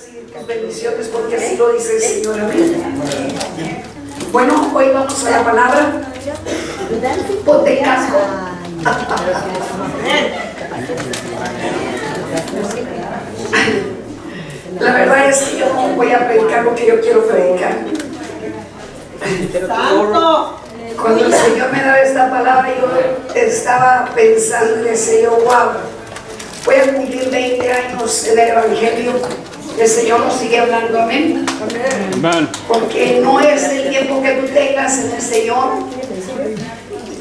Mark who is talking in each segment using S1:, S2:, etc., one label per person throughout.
S1: recibir tus bendiciones porque así lo dice el Señor. Amén. Bueno, hoy vamos a la palabra. Ponte casco. La verdad es que yo no voy a predicar lo que yo quiero predicar. Cuando el Señor me daba esta palabra, yo estaba pensando y decía yo, wow, voy a cumplir 20 años en el Evangelio. El Señor nos sigue hablando, amén. Amén. Porque no es el tiempo que tú tengas en el Señor,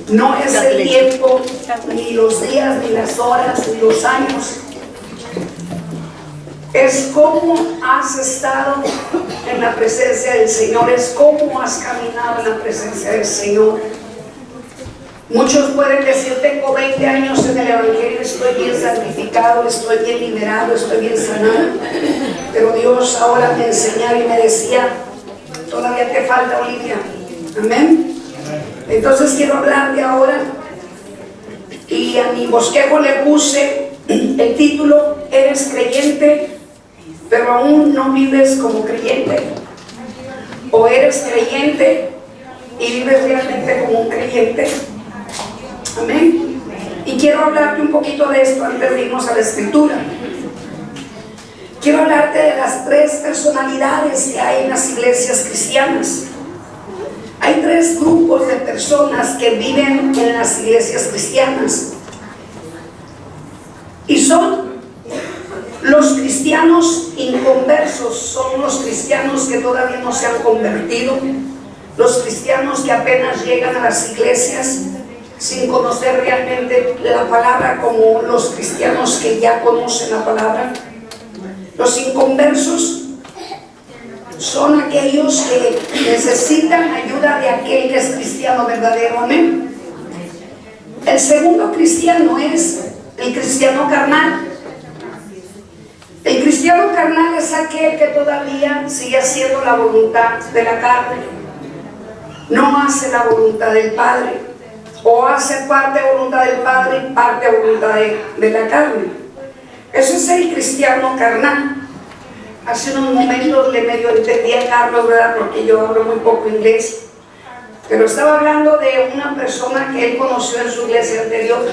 S1: no es el tiempo, ni los días, ni las horas, ni los años. Es cómo has estado en la presencia del Señor, es cómo has caminado en la presencia del Señor. Muchos pueden decir, tengo 20 años en el Evangelio, estoy bien santificado, estoy bien liberado, estoy bien sanado. Pero Dios ahora me enseñaba y me decía, todavía te falta, Olivia. Amén. Entonces quiero hablar de ahora. Y a mi bosquejo le puse el título, ¿eres creyente, pero aún no vives como creyente? ¿O eres creyente y vives realmente como un creyente? Amén. Y quiero hablarte un poquito de esto antes de irnos a la escritura. Quiero hablarte de las 3 personalidades que hay en las iglesias cristianas. Hay 3 grupos de personas que viven en las iglesias cristianas. Y son los cristianos inconversos, son los cristianos que todavía no se han convertido, los cristianos que apenas llegan a las iglesias sin conocer realmente la palabra como los cristianos que ya conocen la palabra. Los inconversos son aquellos que necesitan ayuda de aquel que es cristiano verdadero. Amén. El segundo cristiano es el cristiano carnal. El cristiano carnal es aquel que todavía sigue haciendo la voluntad de la carne, no hace la voluntad del Padre, o hace parte de voluntad del Padre y parte de voluntad de la carne. Eso es el cristiano carnal. Hace unos momentos le medio entendí a Carlos, ¿verdad? Porque yo hablo muy poco inglés, pero estaba hablando de una persona que él conoció en su iglesia anterior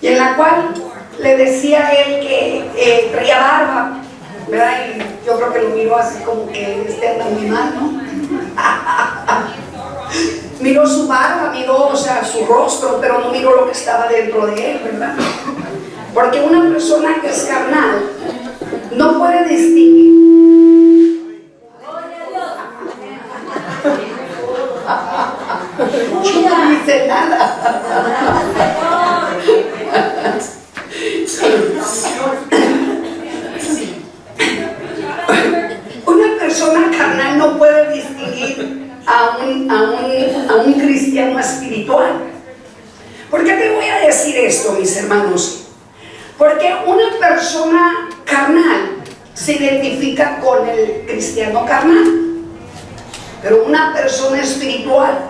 S1: y en la cual le decía a él que traía barba, ¿verdad? Y yo creo que lo miró así como que anda muy mal, ¿no? Miró su barba, miró, o sea, su rostro, pero no miró lo que estaba dentro de él, ¿verdad? Porque una persona que es carnal no puede distinguir. Yo no hice nada. Una persona carnal no puede distinguir a un cristiano espiritual. ¿Por qué te voy a decir esto, mis hermanos? Porque una persona carnal se identifica con el cristiano carnal, pero una persona espiritual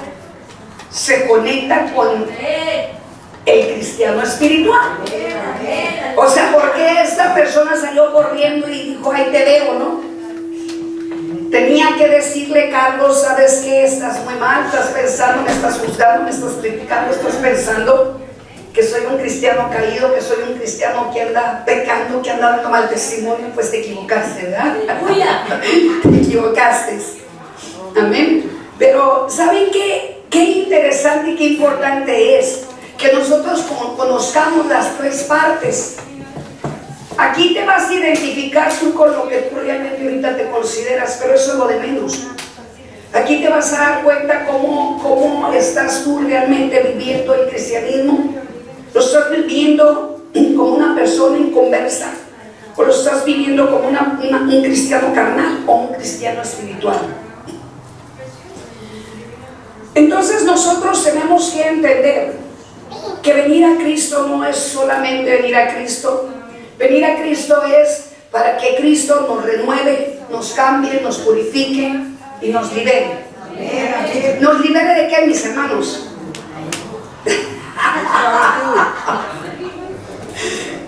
S1: se conecta con el cristiano espiritual. O sea, ¿por qué esta persona salió corriendo y dijo, ahí te veo, no? Tenía que decirle, Carlos, ¿sabes qué? Estás muy mal, estás pensando, me estás juzgando, me estás criticando, estás pensando que soy un cristiano caído, que soy un cristiano que anda pecando, que anda dando mal testimonio. Pues te equivocaste, ¿verdad? Te equivocaste. Amén. Pero ¿saben qué? Qué interesante y qué importante es que nosotros conozcamos las 3 partes. Aquí te vas a identificar tú con lo que tú realmente ahorita te consideras, pero eso es lo de menos. Aquí te vas a dar cuenta cómo estás tú realmente viviendo el cristianismo. ¿Lo estás viviendo como una persona inconversa? ¿O lo estás viviendo como un cristiano carnal o un cristiano espiritual? Entonces nosotros tenemos que entender que venir a Cristo no es solamente venir a Cristo. Venir a Cristo es para que Cristo nos renueve, nos cambie, nos purifique y nos libere. ¿Nos libere de qué, mis hermanos?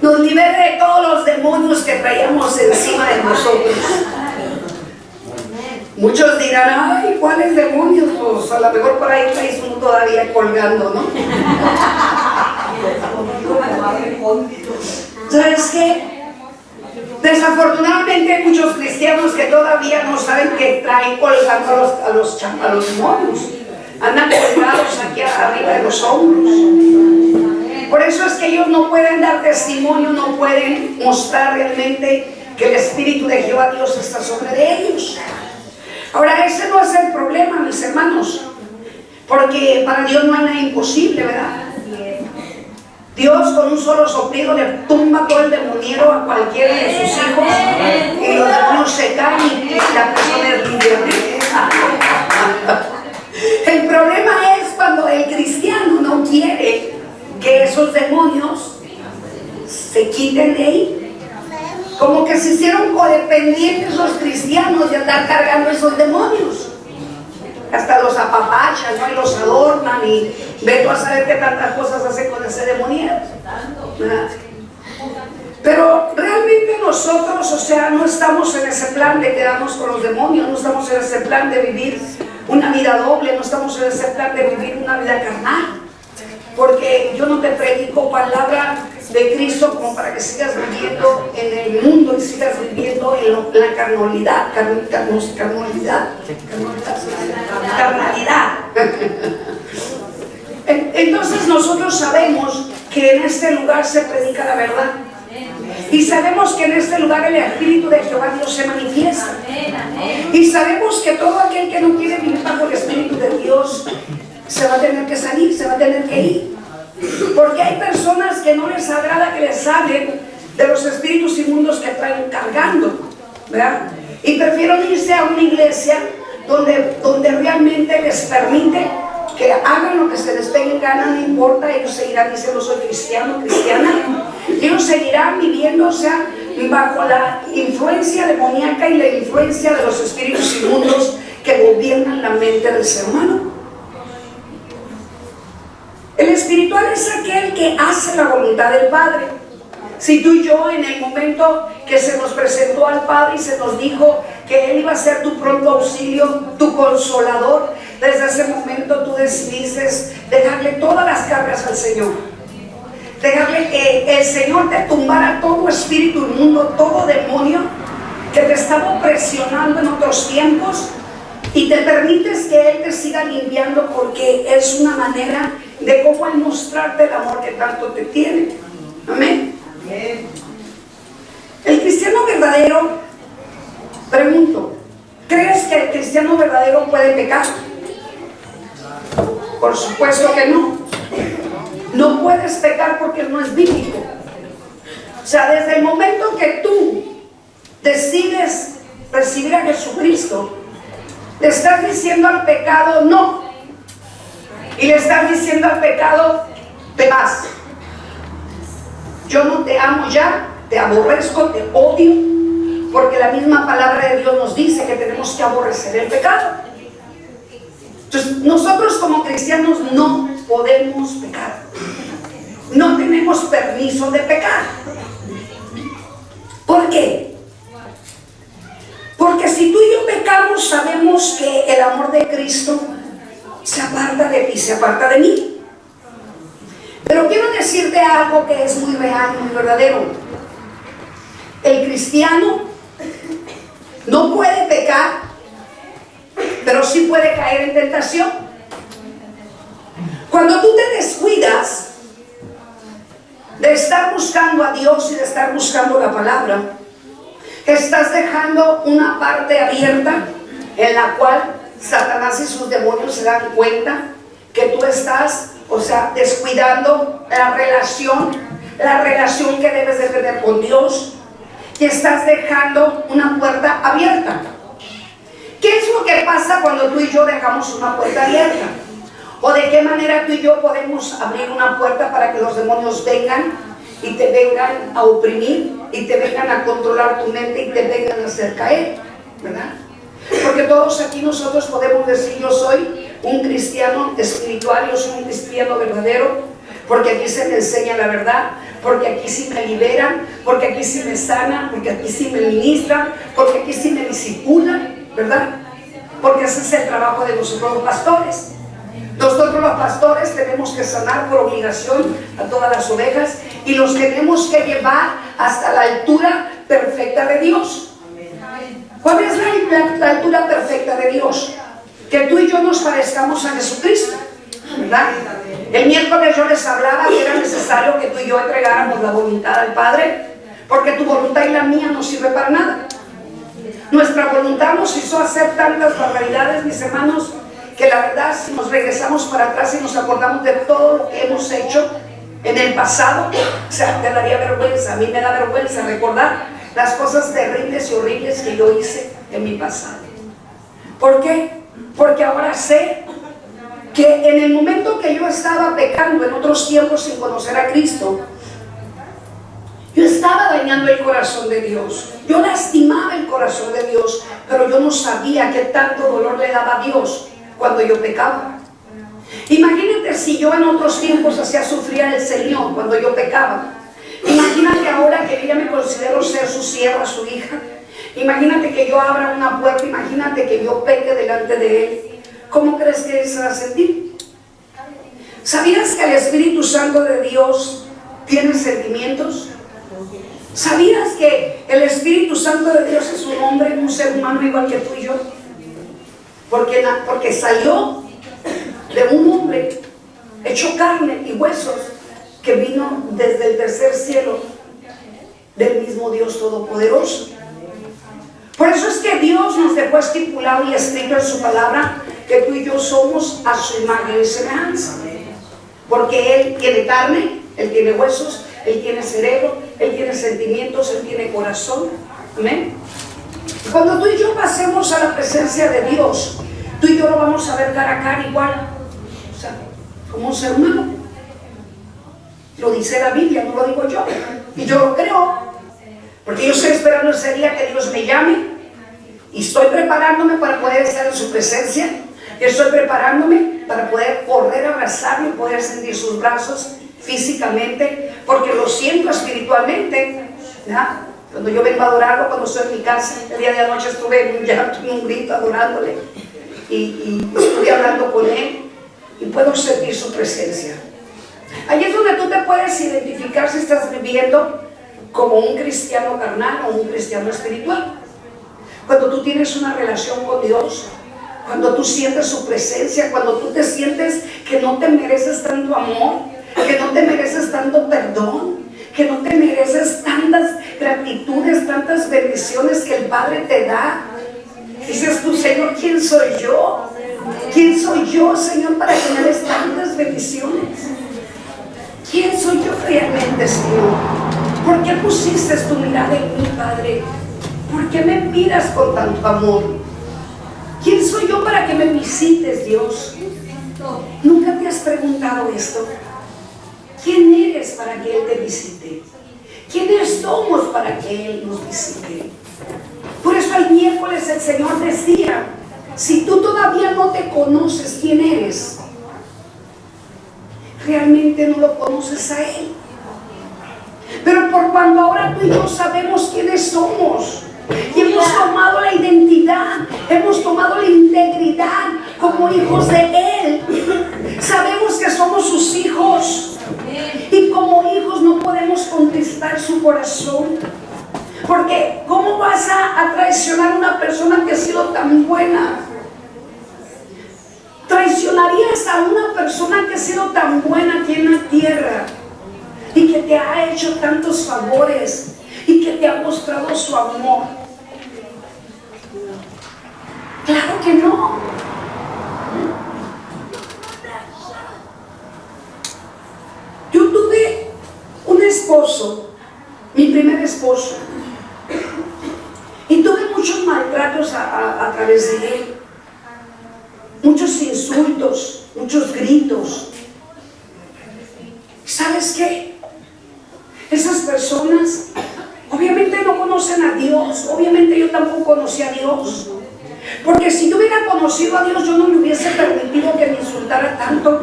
S1: Nos libere de todos los demonios que traíamos encima de nosotros. Muchos dirán, ay, ¿cuáles demonios? Pues a lo mejor por ahí traes uno todavía colgando, ¿no? ¿Sabes qué? Desafortunadamente hay muchos cristianos que todavía no saben que traen colgando a los demonios. Andan colgados aquí arriba de los hombros. Por eso es que ellos no pueden dar testimonio, no pueden mostrar realmente que el Espíritu de Jehová Dios está sobre de ellos. Ahora, ese no es el problema, mis hermanos, porque para Dios no hay nada imposible, ¿verdad? Dios con un solo soplido le tumba todo el demoniero a cualquiera de sus hijos y los demonios se caen y la persona es libre. El problema es cuando el cristiano no quiere que esos demonios se quiten de ahí. Como que se hicieron codependientes los cristianos de andar cargando esos demonios. Hasta los apapachan, ¿no? Y los adornan y ve tú a saber qué tantas cosas hacen con ese demonio, ¿verdad? Pero realmente nosotros, o sea, no estamos en ese plan de quedarnos con los demonios, no estamos en ese plan de vivir una vida doble, no estamos en ese plan de vivir una vida carnal. Porque yo no te predico palabra de Cristo como para que sigas viviendo en el mundo y sigas viviendo en la carnalidad. Entonces nosotros sabemos que en este lugar se predica la verdad. Y sabemos que en este lugar el Espíritu de Jehová Dios se manifiesta. Y sabemos que todo aquel que no quiere vivir bajo el Espíritu de Dios se va a tener que salir, se va a tener que ir. Porque hay personas que no les agrada que les hablen de los espíritus inmundos que traen cargando, ¿verdad? Y prefieren irse a una iglesia donde realmente les permite que hagan lo que se les pegue en gana, no importa, ellos seguirán diciendo soy cristiano, cristiana, ellos seguirán viviendo, o sea, bajo la influencia demoníaca y la influencia de los espíritus inmundos que gobiernan la mente del ser humano. El espiritual es aquel que hace la voluntad del Padre. Si tú y yo en el momento que se nos presentó al Padre y se nos dijo que Él iba a ser tu pronto auxilio, tu consolador, desde ese momento tú decidiste dejarle todas las cargas al Señor. Dejarle que el Señor te tumbara todo espíritu inmundo, todo demonio que te estaba presionando en otros tiempos, y te permites que Él te siga limpiando, porque es una manera de cómo Él mostrarte el amor que tanto te tiene. Amén. El cristiano verdadero, pregunto, ¿crees que el cristiano verdadero puede pecar? Por supuesto que no. No puedes pecar porque no es bíblico. O sea, desde el momento que tú decides recibir a Jesucristo, le estás diciendo al pecado no, y le estás diciendo al pecado te vas, yo no te amo ya, te aborrezco, te odio, porque la misma palabra de Dios nos dice que tenemos que aborrecer el pecado. Entonces nosotros como cristianos no podemos pecar, no tenemos permiso de pecar. ¿Por qué? Porque si tú y yo pecamos, sabemos que el amor de Cristo se aparta de ti, se aparta de mí. Pero quiero decirte algo que es muy real y muy verdadero. El cristiano no puede pecar, pero sí puede caer en tentación. Cuando tú te descuidas de estar buscando a Dios y de estar buscando la palabra, estás dejando una parte abierta en la cual Satanás y sus demonios se dan cuenta que tú estás, o sea, descuidando la relación que debes de tener con Dios, y estás dejando una puerta abierta. ¿Qué es lo que pasa cuando tú y yo dejamos una puerta abierta? ¿O de qué manera tú y yo podemos abrir una puerta para que los demonios vengan y te vengan a oprimir y te vengan a controlar tu mente y te vengan a hacer caer, ¿verdad? Porque todos aquí nosotros podemos decir yo soy un cristiano espiritual, yo soy un cristiano verdadero, porque aquí se me enseña la verdad, porque aquí sí me liberan, porque aquí sí me sanan, porque aquí sí me ministran, porque aquí sí me disipulan, ¿verdad? porque ese es el trabajo de nosotros los pastores. Nosotros los pastores tenemos que sanar por obligación a todas las ovejas y los tenemos que llevar hasta la altura perfecta de Dios. ¿Cuál es la altura perfecta de Dios? Que tú y yo nos parezcamos a Jesucristo, ¿verdad? El miércoles yo les hablaba que era necesario que tú y yo entregáramos la voluntad al Padre, porque tu voluntad y la mía no sirve para nada. Nuestra voluntad nos hizo hacer tantas barbaridades, mis hermanos, que la verdad, si nos regresamos para atrás y nos acordamos de todo lo que hemos hecho en el pasado, o sea, te daría vergüenza. A mí me da vergüenza recordar las cosas terribles y horribles que yo hice en mi pasado. ¿Por qué? Porque ahora sé que en el momento que yo estaba pecando en otros tiempos sin conocer a Cristo, yo estaba dañando el corazón de Dios. Yo lastimaba el corazón de Dios, pero yo no sabía qué tanto dolor le daba a Dios cuando yo pecaba. Imagínate si yo en otros tiempos hacía sufrir al Señor cuando yo pecaba. Imagínate ahora que yo ya me considero ser su sierva, su hija. Imagínate que yo abra una puerta, imagínate que yo peque delante de Él. ¿Cómo crees que Él se va a sentir? ¿Sabías que el Espíritu Santo de Dios tiene sentimientos? ¿Sabías que el Espíritu Santo de Dios es un hombre, un ser humano igual que tú y yo? Porque salió de un hombre hecho carne y huesos que vino desde el tercer cielo del mismo Dios Todopoderoso. Por eso es que Dios nos dejó estipulado y escrito en su palabra que tú y yo somos a su imagen y semejanza. Porque Él tiene carne, Él tiene huesos, Él tiene cerebro, Él tiene sentimientos, Él tiene corazón. Amén. Cuando tú y yo pasemos a la presencia de Dios, tú y yo lo vamos a ver cara a cara igual, o sea, como un ser humano. Lo dice la Biblia, no lo digo yo, y yo lo creo, porque yo estoy esperando ese día que Dios me llame, y estoy preparándome para poder estar en su presencia, y estoy preparándome para poder correr, abrazarlo y poder sentir sus brazos físicamente, porque lo siento espiritualmente, ¿ya? Cuando yo vengo a adorarlo, cuando estoy en mi casa, el día de anoche estuve en un llanto, en un grito adorándole, y estuve hablando con Él, y puedo sentir su presencia. Allí es donde tú te puedes identificar si estás viviendo como un cristiano carnal o un cristiano espiritual. Cuando tú tienes una relación con Dios, cuando tú sientes su presencia, cuando tú te sientes que no te mereces tanto amor, que no te mereces tanto perdón, que no te mereces tantas gratitudes, tantas bendiciones que el Padre te da. Dices tú, Señor, ¿quién soy yo? ¿Quién soy yo, Señor, para que me des tantas bendiciones? ¿Quién soy yo realmente, Señor? ¿Por qué pusiste tu mirada en mí, Padre? ¿Por qué me miras con tanto amor? ¿Quién soy yo para que me visites, Dios? ¿Nunca te has preguntado esto? ¿Quién eres para que Él te visite? ¿Quiénes somos para que Él nos visite? Por eso el miércoles el Señor decía, si tú todavía no te conoces quién eres, realmente no lo conoces a Él. Pero por cuando ahora tú y yo sabemos quiénes somos, y hemos tomado la identidad, hemos tomado la integridad como hijos de Él, sabemos que somos sus hijos, y como hijos no podemos conquistar su corazón, porque ¿cómo vas a traicionar a una persona que ha sido tan buena? ¿Traicionarías a una persona que ha sido tan buena aquí en la tierra y que te ha hecho tantos favores y que te ha mostrado su amor? Claro que no. Yo tuve un esposo, mi primer esposo, y tuve muchos maltratos a través de él. Muchos insultos, muchos gritos. ¿Sabes qué? Esas personas obviamente no conocen a Dios. Obviamente yo tampoco conocí a Dios. Porque si yo hubiera conocido a Dios, yo no me hubiese permitido que me insultara tanto.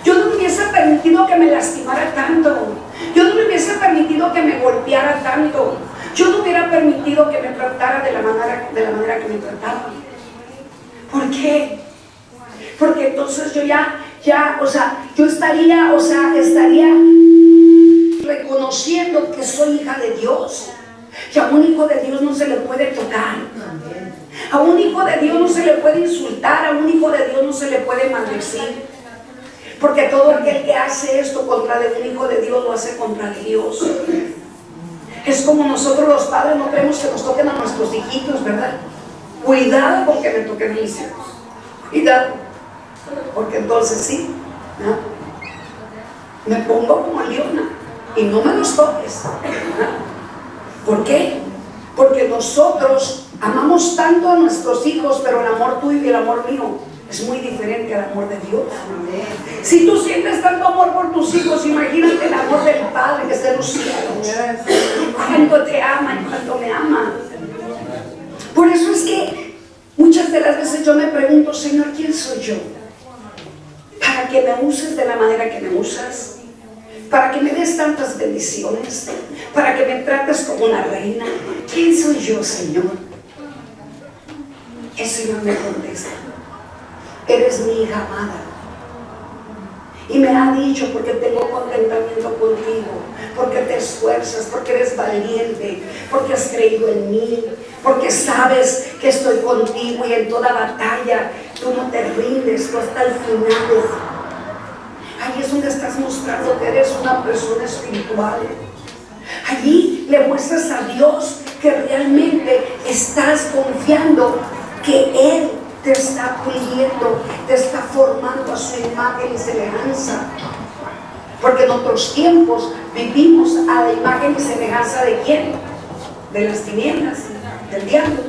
S1: Yo no me hubiese permitido que me lastimara tanto. Yo no me hubiese permitido que me golpeara tanto. Yo no hubiera permitido que me tratara de la manera que me trataba. ¿Por qué? Porque entonces yo yo estaría reconociendo que soy hija de Dios. Y a un hijo de Dios no se le puede tocar. A un hijo de Dios no se le puede insultar. A un hijo de Dios no se le puede maldecir. Porque todo aquel que hace esto contra de un hijo de Dios lo hace contra de Dios. Es como nosotros los padres no queremos que nos toquen a nuestros hijitos, ¿verdad? Cuidado con que me toquen mis hijos. Cuidado. Porque entonces sí, ¿no? Me pongo como leona y no me los toques, ¿no? ¿Por qué? Porque nosotros amamos tanto a nuestros hijos, pero el amor tuyo y el amor mío es muy diferente al amor de Dios. Si tú sientes tanto amor por tus hijos, imagínate el amor del Padre que está en los cielos. Cuánto te ama y cuánto me ama. Por eso es que muchas de las veces yo me pregunto, Señor, ¿quién soy yo? Para que me uses de la manera que me usas, para que me des tantas bendiciones, para que me trates como una reina. ¿Quién soy yo, Señor? El Señor me contesta: eres mi hija amada. Y me ha dicho, porque tengo contentamiento contigo, porque te esfuerzas, porque eres valiente, porque has creído en mí, porque sabes que estoy contigo y en toda batalla tú no te rindes, tú hasta el final. Ahí es donde estás mostrando que eres una persona espiritual. Allí le muestras a Dios que realmente estás confiando que Él te está puliendo, te está formando a su imagen y semejanza. Porque en otros tiempos vivimos a la imagen y semejanza ¿de quién? De las tinieblas, del diablo.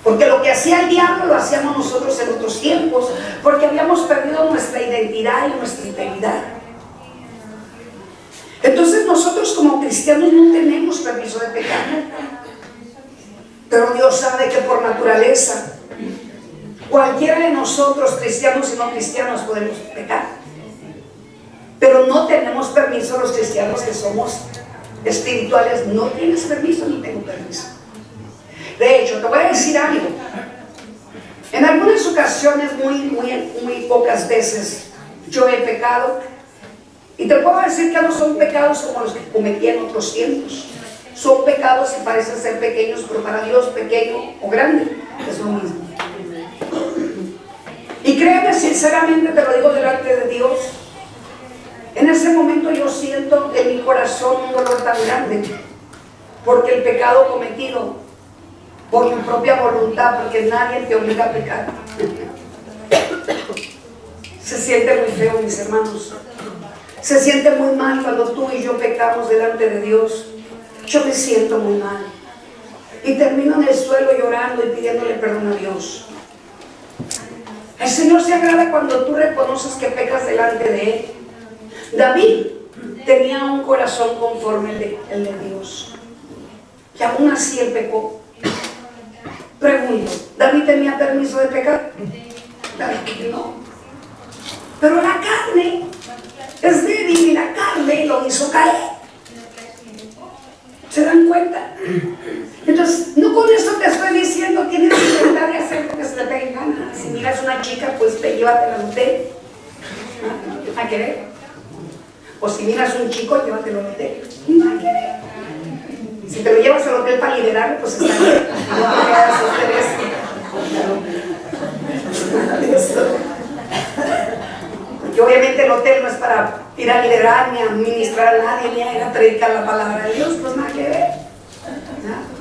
S1: Porque lo que hacía el diablo lo hacíamos nosotros en otros tiempos, porque habíamos perdido nuestra identidad y nuestra integridad. Entonces nosotros como cristianos no tenemos permiso de pecar. Pero Dios sabe que por naturaleza cualquiera de nosotros, cristianos y no cristianos, podemos pecar. Pero no tenemos permiso los cristianos que somos espirituales. No tienes permiso ni tengo permiso. De hecho, te voy a decir algo. En algunas ocasiones, muy pocas veces, yo he pecado. Y te puedo decir que no son pecados como los que cometí en otros tiempos. Son pecados que parecen ser pequeños, pero para Dios pequeño o grande es lo mismo. Y créeme, sinceramente te lo digo delante de Dios, en ese momento yo siento en mi corazón un dolor tan grande, porque el pecado cometido por mi propia voluntad, porque nadie te obliga a pecar, se siente muy feo, mis hermanos. Se siente muy mal cuando tú y yo pecamos delante de Dios. Yo me siento muy mal y termino en el suelo llorando y pidiéndole perdón a Dios. El Señor se agrada cuando tú reconoces que pecas delante de Él. David tenía un corazón conforme el de Dios, y aún así él pecó. Pregunto, ¿David tenía permiso de pecar? David no. Pero la carne es débil y la carne lo hizo caer. ¿Se dan cuenta? Entonces, no con eso te estoy diciendo tienes libertad de hacer lo que se te pegue en gana. Si miras una chica, pues llévatela al hotel. ¿A querer? O si miras un chico, llévatelo al hotel. ¿A querer? Si te lo llevas al hotel para liberarlo, pues está bien. No te quedas porque obviamente el hotel no es para ir a liderar, ni a ministrar a nadie, ni a ir a predicar la palabra de Dios, pues nada que ver. ¿No?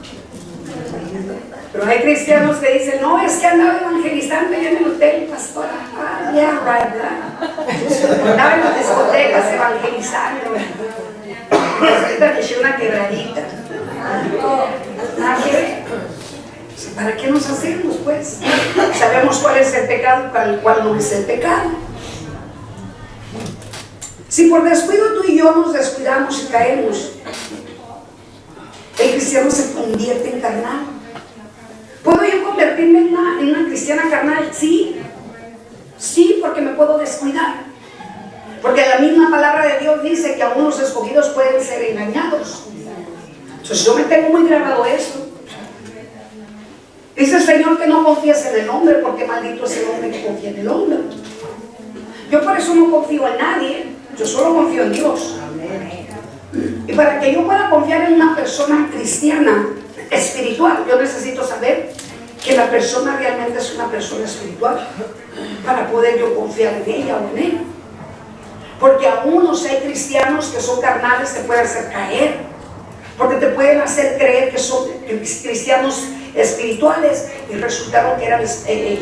S1: Pero hay cristianos que dicen, no, es que andaba evangelizando allá en el hotel, pastora. Ah, yeah, right, ¿no? Andaba en las discotecas evangelizando. Ahorita me eché una quebradita. Nada que ver. ¿Para qué nos hacemos, pues? Sabemos cuál es el pecado y cuál no es el pecado. Si por descuido tú y yo nos descuidamos y caemos, el cristiano se convierte en carnal. ¿Puedo yo convertirme en una cristiana carnal? Sí. Sí, porque me puedo descuidar. Porque la misma palabra de Dios dice que aún los escogidos pueden ser engañados. Entonces yo me tengo muy grabado eso. Dice el Señor que no confíes en el hombre, porque maldito es el hombre que confía en el hombre. Yo por eso no confío en nadie, yo solo confío en Dios. Y para que yo pueda confiar en una persona cristiana, espiritual, yo necesito saber que la persona realmente es una persona espiritual, para poder yo confiar en ella o en él. Porque aún no hay cristianos que son carnales, te pueden hacer caer, porque te pueden hacer creer que son cristianos espirituales y resultaron que eran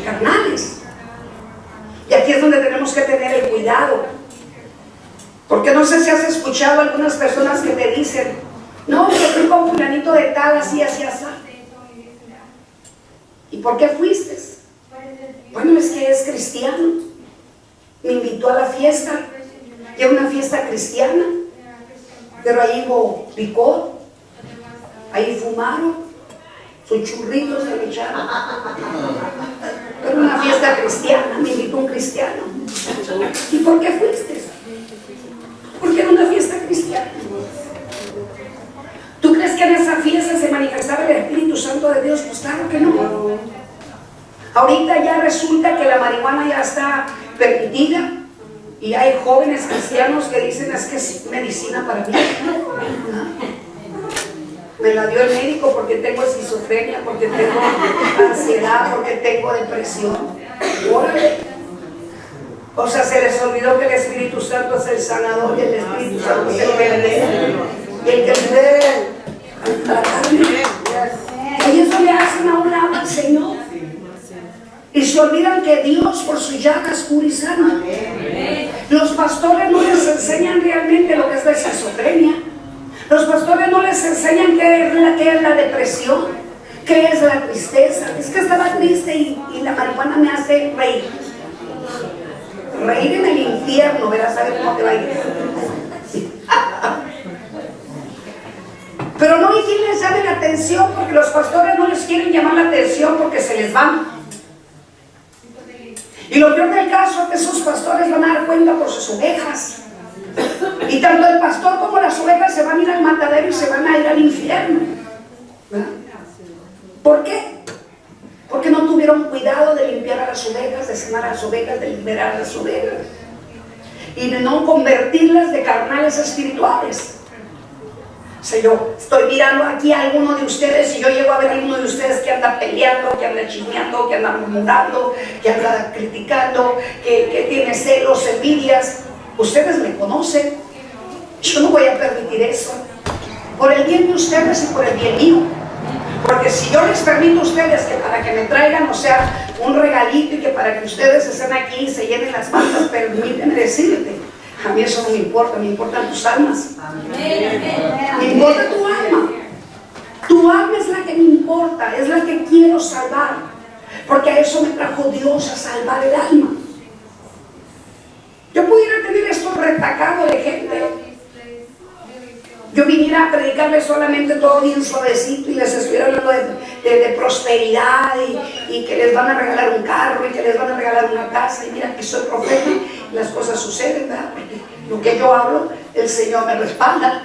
S1: carnales. Y aquí es donde tenemos que tener el cuidado, porque no sé si has escuchado a algunas personas que te dicen: no, yo fui con fulanito de tal, así, así, así. ¿Y por qué fuiste? Bueno, es que es cristiano, me invitó a la fiesta, y era una fiesta cristiana, pero ahí hubo licor, ahí fumaron, sus churritos se le echaron. Era una fiesta cristiana, me invitó un cristiano. ¿Y por qué fuiste? Porque era una fiesta cristiana. ¿Tú crees que en esa fiesta se manifestaba el Espíritu Santo de Dios? Pues claro que no. Ahorita ya resulta que la marihuana ya está permitida y hay jóvenes cristianos que dicen: es que es medicina para mí. Me la dio el médico porque tengo esquizofrenia, porque tengo ansiedad, porque tengo depresión. ¡Órale! O sea, se les olvidó que el Espíritu Santo es el sanador y el Espíritu Santo es el que libera y el que libera a la carne. Y eso le hacen a un lado al Señor. Y se olvidan que Dios por sus llagas cura y sana. Los pastores no les enseñan realmente lo que es la esquizofrenia. Los pastores no les enseñan qué es la depresión, qué es la tristeza. Es que estaba triste y la marihuana me hace reír. Reír en el infierno, verás, ¿sabes cómo te va a ir? Pero no hay quien les llame la atención, porque los pastores no les quieren llamar la atención porque se les van. Y lo peor del caso es que esos pastores van a dar cuenta por sus ovejas. Y tanto el pastor como las ovejas se van a ir al matadero y se van a ir al infierno. ¿Verdad? ¿Por qué? Porque no tuvieron cuidado de limpiar a las ovejas, de sanar a las ovejas, de liberar a las ovejas. Y de no convertirlas de carnales a espirituales. O sea, yo estoy mirando aquí a alguno de ustedes y yo llego a ver a alguno de ustedes que anda peleando, que anda chismeando, que anda murmurando, que anda criticando, que tiene celos, envidias. Ustedes me conocen. Yo no voy a permitir eso. Por el bien de ustedes y por el bien mío. Porque si yo les permito a ustedes que para que me traigan, o sea, un regalito, y que para que ustedes estén aquí y se llenen las manos, permíteme decirte, a mí eso no me importa, me importan tus almas. Me importa tu alma. Tu alma es la que me importa, es la que quiero salvar. Porque a eso me trajo Dios, a salvar el alma. Yo pudiera tener esto retacado de gente. Yo viniera a predicarles solamente todo bien suavecito y les estuviera hablando de prosperidad y que les van a regalar un carro y que les van a regalar una casa. Y mira que soy profeta y las cosas suceden, ¿verdad? Porque lo que yo hablo, el Señor me respalda.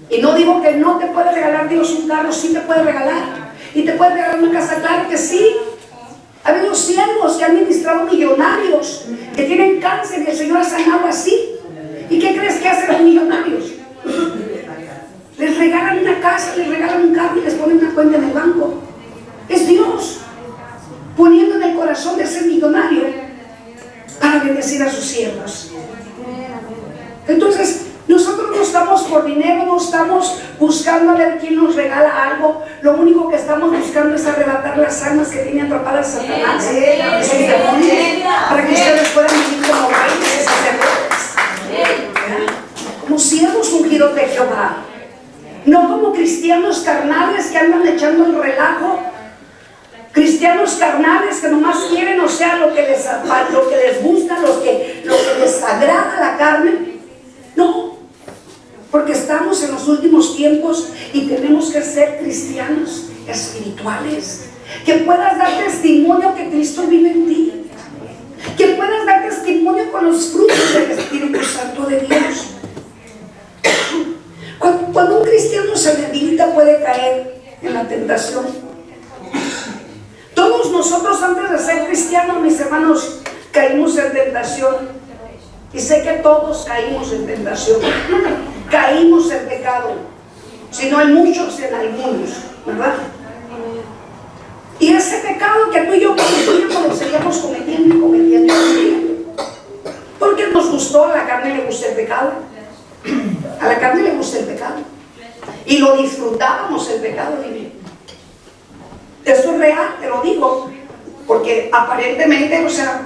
S1: Y no digo que no te puede regalar Dios un carro, sí te puede regalar. Y te puede regalar una casa, claro que sí. Ha habido siervos que han ministrado millonarios que tienen cáncer y el Señor ha sanado así. ¿Y qué crees que hacen los millonarios? Les regalan una casa, les regalan un carro y les ponen una cuenta en el banco. Es Dios poniendo en el corazón de ese millonario para bendecir a sus siervos. Entonces, nosotros no estamos por dinero, no estamos buscando a ver quién nos regala algo. Lo único que estamos buscando es arrebatar las almas que tiene atrapadas Satanás y sus demonios, para que ustedes puedan vivir como reyes y sacerdotes, como siervos ungidos de Jehová, no como cristianos carnales que andan echando el relajo. Cristianos carnales que nomás quieren, o sea, lo que les gusta, lo que les agrada la carne. No, porque estamos en los últimos tiempos y tenemos que ser cristianos espirituales, que puedas dar testimonio que Cristo vive en ti, que puedas dar testimonio con los frutos del Espíritu Santo de Dios. Cuando un cristiano se debilita, puede caer en la tentación. Todos nosotros antes de ser cristianos, mis hermanos, caímos en tentación. Y sé que todos caímos en tentación. Caímos en pecado. Si no en muchos, en algunos, ¿verdad? Y ese pecado que tú y yo cometíamos, lo seguíamos cometiendo y cometiendo. Porque nos gustó, a la carne le gusta el pecado. A la carne le gusta el pecado. Y lo disfrutábamos el pecado, dime. Esto es real, te lo digo. Porque aparentemente, o sea,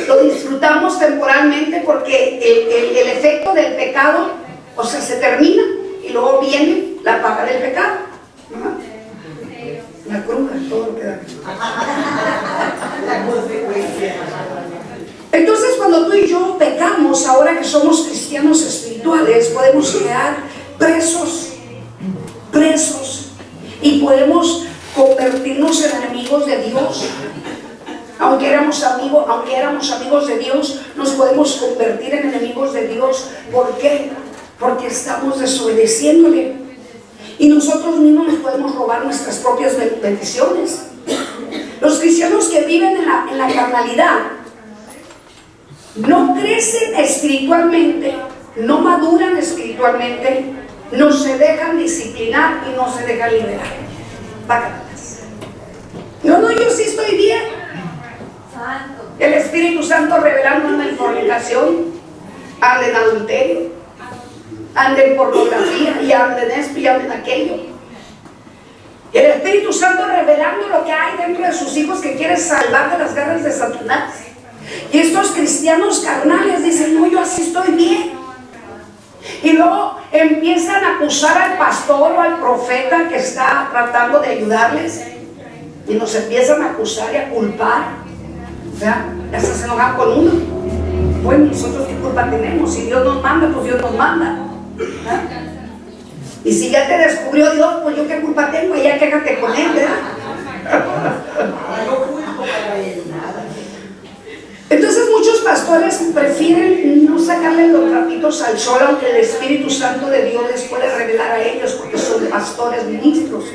S1: lo disfrutamos temporalmente porque el efecto del pecado, o sea, se termina y luego viene la paga del pecado, ¿no? La cruda, todo lo que da. Entonces, cuando tú y yo pecamos, ahora que somos cristianos espirituales, podemos quedar presos, y podemos convertirnos en enemigos de Dios. Aunque éramos amigos de Dios, nos podemos convertir en enemigos de Dios. ¿Por qué? Porque estamos desobedeciéndole. Y nosotros mismos nos podemos robar nuestras propias bendiciones. Los cristianos que viven en la carnalidad no crecen espiritualmente, no maduran espiritualmente, no se dejan disciplinar y no se dejan liberar. No, yo sí estoy bien. El Espíritu Santo revelándome en fornicación, anda en adulterio, anda en pornografía, y anda en esto y anda en aquello. El Espíritu Santo revelando lo que hay dentro de sus hijos que quiere salvar de las garras de Satanás. Y estos cristianos carnales dicen, no, yo así estoy bien. Y luego empiezan a acusar al pastor o al profeta que está tratando de ayudarles. Y nos empiezan a acusar y a culpar. ¿Ya? Ya se enojan con uno. Bueno, nosotros qué culpa tenemos. Si Dios nos manda, pues Dios nos manda. ¿Ya? Y si ya te descubrió Dios, pues yo qué culpa tengo, y ya quéjate con él, ¿verdad? Entonces muchos pastores prefieren no sacarle los trapitos al sol, aunque el Espíritu Santo de Dios les puede revelar a ellos, porque son pastores ministros.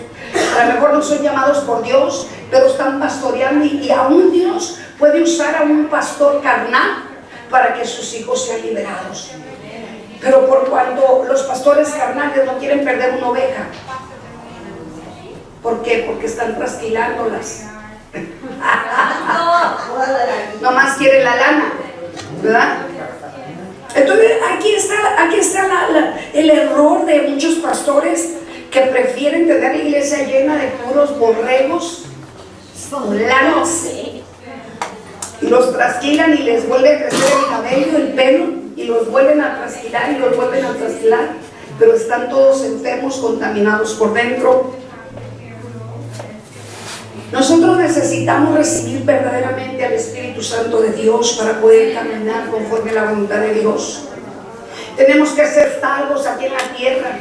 S1: A lo mejor no son llamados por Dios, pero están pastoreando, y aún Dios puede usar a un pastor carnal para que sus hijos sean liberados. Pero por cuanto los pastores carnales no quieren perder una oveja. ¿Por qué? Porque están trasquilándolas. Nomás quieren la lana, ¿verdad? Entonces aquí está el error de muchos pastores que prefieren tener la iglesia llena de puros borregos, lanos, y los trasquilan y les vuelve a crecer el cabello, el pelo, y los vuelven a trasquilar y los vuelven a trasquilar, pero están todos enfermos, contaminados por dentro. Nosotros necesitamos recibir verdaderamente al Espíritu Santo de Dios para poder caminar conforme a la voluntad de Dios. Tenemos que ser salvos aquí en la tierra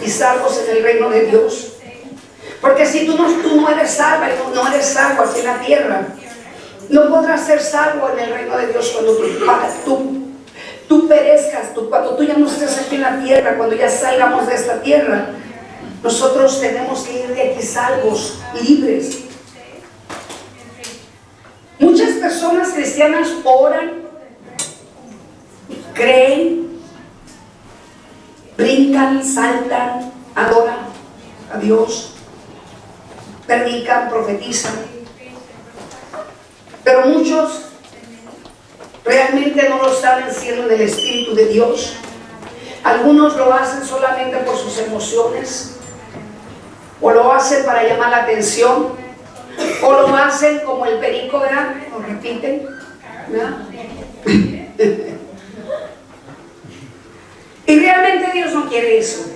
S1: y salvos en el reino de Dios. Porque si tú no eres salva y no eres salvo aquí en la tierra, no podrás ser salvo en el reino de Dios cuando tú perezcas, cuando tú ya no estés aquí en la tierra, cuando ya salgamos de esta tierra. Nosotros tenemos que ir de aquí salvos, libres. Muchas personas cristianas oran, creen, brincan, saltan, adoran a Dios, predican, profetizan, pero muchos realmente no lo están haciendo en el Espíritu de Dios. Algunos lo hacen solamente por sus emociones, o lo hacen para llamar la atención, o lo hacen como el perico, ¿verdad? Lo repiten, ¿verdad? Y realmente Dios no quiere eso,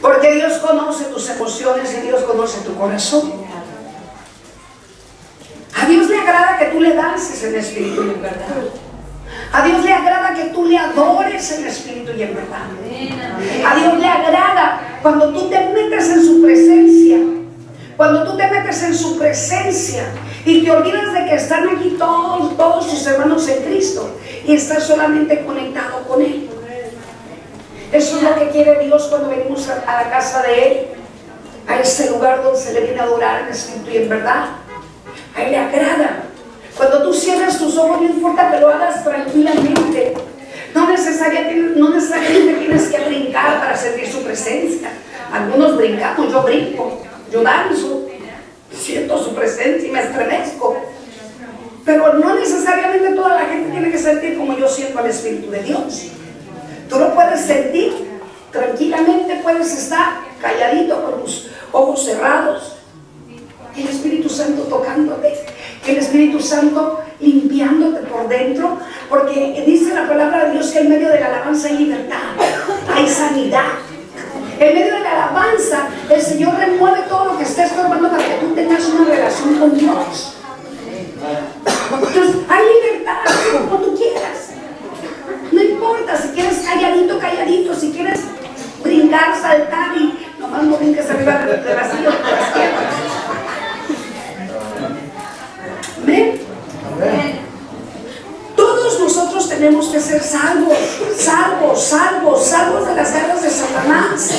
S1: porque Dios conoce tus emociones y Dios conoce tu corazón. A Dios le agrada que tú le dances en espíritu y en verdad. A Dios le agrada que tú le adores en espíritu y en verdad. A Dios le agrada cuando tú te metes en su presencia. Cuando tú te metes en su presencia y te olvidas de que están aquí todos tus hermanos en Cristo y estás solamente conectado con Él. Eso es lo que quiere Dios cuando venimos a la casa de Él. a ese lugar donde se le viene a adorar en espíritu y en verdad. A Él le agrada. Cuando tú cierras tus ojos, no importa que lo hagas tranquilamente. No necesariamente tienes que brincar para sentir su presencia. Algunos brincamos, yo brinco, yo danzo, siento su presencia y me estremezco. Pero no necesariamente toda la gente tiene que sentir como yo siento al Espíritu de Dios. Tú lo puedes sentir tranquilamente, puedes estar calladito con tus ojos cerrados. El Espíritu Santo tocándote, el Espíritu Santo limpiándote por dentro, porque dice la palabra de Dios que en medio de la alabanza hay libertad, hay sanidad. En medio de la alabanza el Señor remueve todo lo que esté estorbando para que tú tengas una relación con Dios. Entonces hay libertad como tú quieras. No importa si quieres calladito, calladito, si quieres brincar, saltar y nomás no brinques arriba de las sillas, de las piernas. ¿Ven? Todos nosotros tenemos que ser salvos de las garras de Satanás.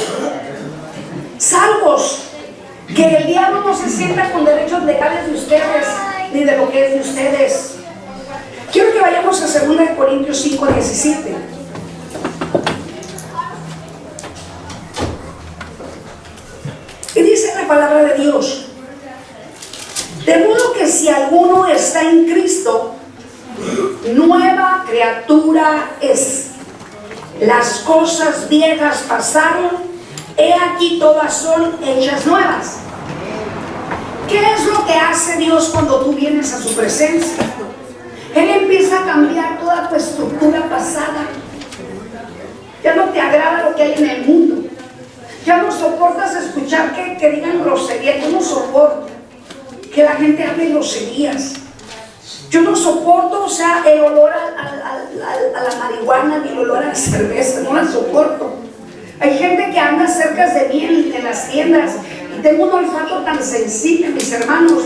S1: Salvos. Que el diablo no se sienta con derechos legales de ustedes, ni de lo que es de ustedes. Quiero que vayamos a 2 Corintios 5:17. Y dice la palabra de Dios: de modo que si alguno está en Cristo, nueva criatura es. Las cosas viejas pasaron, he aquí todas son hechas nuevas. ¿Qué es lo que hace Dios cuando tú vienes a su presencia? Él empieza a cambiar toda tu estructura pasada. Ya no te agrada lo que hay en el mundo. Ya no soportas escuchar que digan groserías. Yo no soporto que la gente hable groserías. Yo no soporto, o sea, el olor a la marihuana ni el olor a la cerveza. No la soporto. Hay gente que anda cerca de mí en las tiendas y tengo un olfato tan sensible, mis hermanos.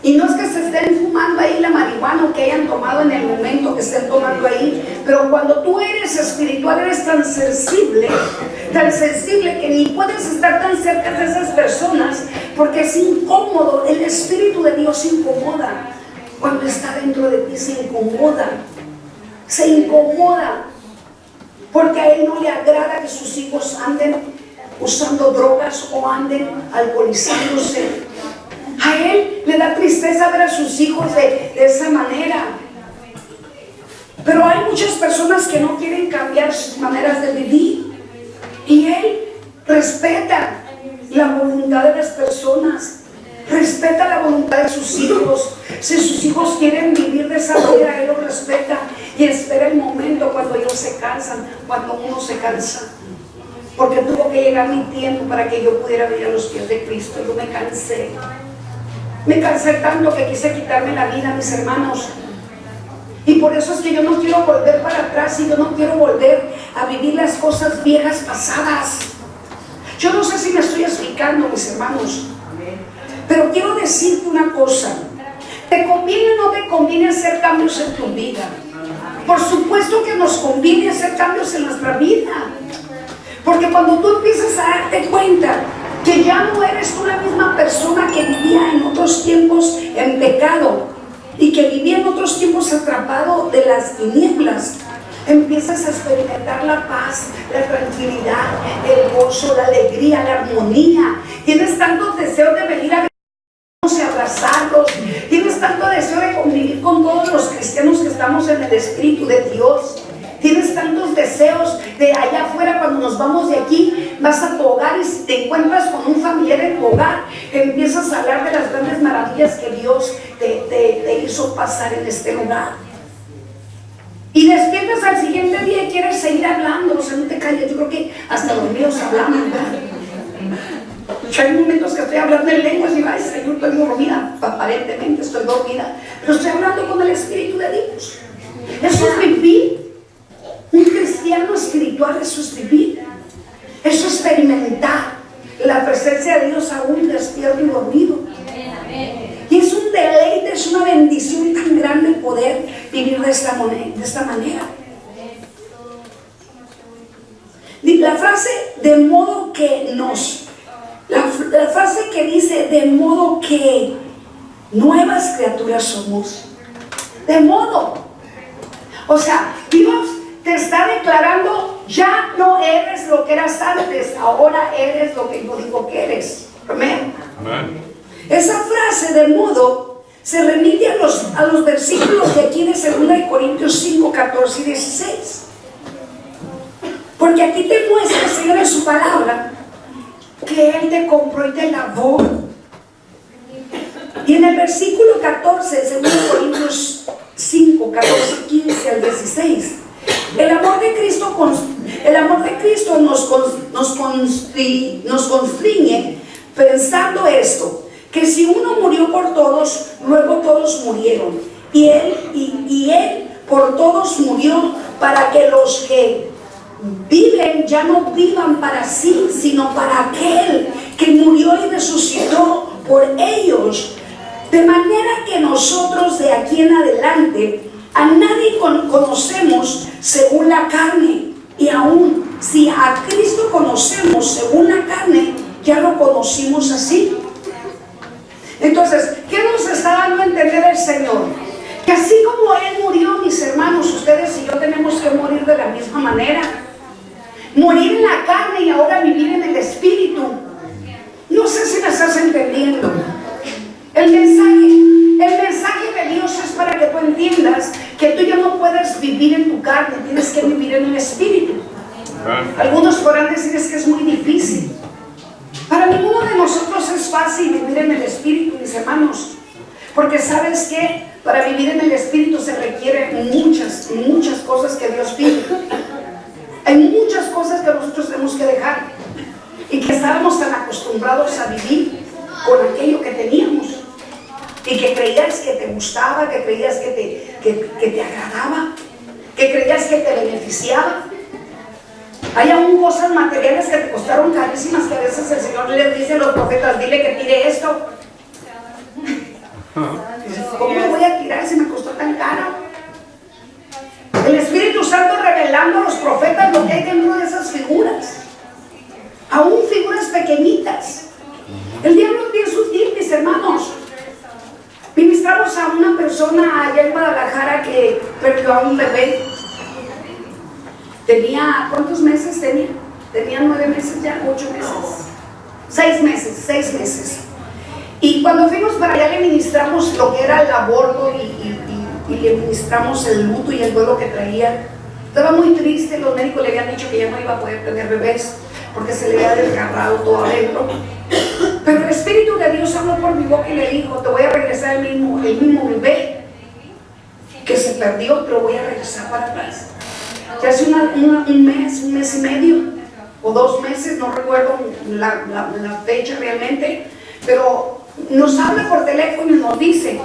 S1: Y no es que se estén fumando ahí la marihuana o que hayan tomado en el momento que estén tomando ahí, pero cuando tú eres espiritual eres tan sensible que ni puedes estar tan cerca de esas personas porque es incómodo. El Espíritu de Dios se incomoda. Cuando está dentro de ti se incomoda porque a Él no le agrada que sus hijos anden usando drogas o anden alcoholizándose. A Él le da tristeza ver a sus hijos de esa manera. Pero hay muchas personas que no quieren cambiar sus maneras de vivir. Y Él respeta la voluntad de las personas. Respeta la voluntad de sus hijos. Si sus hijos quieren vivir de esa manera, Él los respeta y espera el momento cuando ellos se cansan, cuando uno se cansa. Porque tuvo que llegar mi tiempo para que yo pudiera venir a los pies de Cristo. Yo me cansé. Me cansé tanto que quise quitarme la vida, mis hermanos. Y por eso es que yo no quiero volver para atrás y yo no quiero volver a vivir las cosas viejas pasadas. Yo no sé si me estoy explicando, mis hermanos. Pero quiero decirte una cosa. ¿Te conviene o no te conviene hacer cambios en tu vida? Por supuesto que nos conviene hacer cambios en nuestra vida. Porque cuando tú empiezas a darte cuenta que ya no eres tú la misma persona que vivía en otros tiempos en pecado y que vivía en otros tiempos atrapado de las tinieblas, empiezas a experimentar la paz, la tranquilidad, el gozo, la alegría, la armonía. Tienes tantos deseos de venir a y abrazarlos. Tienes tanto deseo de convivir con todos los cristianos que estamos en el Espíritu de Dios. Tienes tantos deseos de allá afuera. Cuando nos vamos de aquí, vas a tu hogar y si te encuentras con un familiar en tu hogar, empiezas a hablar de las grandes maravillas que Dios te hizo pasar en este lugar. Y despiertas al siguiente día y quieres seguir hablando. O sea, no te calles. Yo creo que hasta dormidos hablamos, ¿verdad? Hay momentos que estoy hablando en lenguas y ay, Señor, estoy dormida. Aparentemente estoy dormida, pero estoy hablando con el Espíritu de Dios. Eso es vivir. Un cristiano espiritual, eso es vivir. Eso es experimentar la presencia de Dios aún despierto y dormido. Y es un deleite, es una bendición tan grande poder vivir de esta manera. La frase de modo que nos... La que dice, de modo que nuevas criaturas somos. De modo. O sea, Dios te está declarando, ya no eres lo que eras antes, ahora eres lo que yo digo que eres. Amén. Amén. Esa frase de modo se remite a los versículos de aquí de 2 Corintios 5, 14 y 16. Porque aquí te muestra el Señor en su palabra que Él te compró y te lavó. Y en el versículo 14 de 2 Corintios 5, 14, 15 al 16, el amor de Cristo nos constriñe pensando esto, que si uno murió por todos, luego todos murieron. Y Él por todos murió, para que los que viven ya no vivan para sí, sino para aquel que murió y resucitó por ellos. De manera que nosotros de aquí en adelante a nadie conocemos según la carne. Y aún si a Cristo conocemos según la carne, ya lo conocimos así. Entonces, ¿qué nos está dando a entender el Señor? Que así como Él murió, mis hermanos, ustedes y yo tenemos que morir de la misma manera. Morir en la carne y ahora vivir en el Espíritu. No sé si me estás entendiendo. El mensaje de Dios es para que tú entiendas que tú ya no puedes vivir en tu carne, tienes que vivir en el Espíritu. Algunos podrán decir es que es muy difícil. Para ninguno de nosotros es fácil vivir en el Espíritu, mis hermanos, porque ¿sabes qué? Para vivir en el Espíritu se requieren muchas cosas que Dios pide. Hay muchas cosas que nosotros tenemos que dejar y que estábamos tan acostumbrados a vivir con aquello que teníamos y que creías que te gustaba, que creías que te agradaba, que creías que te beneficiaba. Hay aún cosas materiales que te costaron carísimas, que a veces el Señor les dice a los profetas, dile que tire esto. ¿Cómo lo voy a tirar si me costó tan caro? El Espíritu Santo revelando a los profetas lo que hay dentro de esas figuras, aún figuras pequeñitas. El diablo es bien sutil, mis hermanos. Ministramos a una persona allá en Guadalajara que perdió a un bebé. Tenía, ¿cuántos meses tenía? Tenía 9 meses ya, 8 meses, 6 meses. Y cuando fuimos para allá le ministramos lo que era el aborto y le ministramos el luto y el duelo que traía. Estaba muy triste, los médicos le habían dicho que ya no iba a poder tener bebés porque se le había desgarrado todo adentro. Pero el Espíritu de Dios habló por mi boca y le dijo, te voy a regresar el mismo bebé que se perdió, pero voy a regresar para atrás. Ya hace un mes y medio o 2 meses, no recuerdo la fecha realmente, pero nos habla por teléfono y nos dice,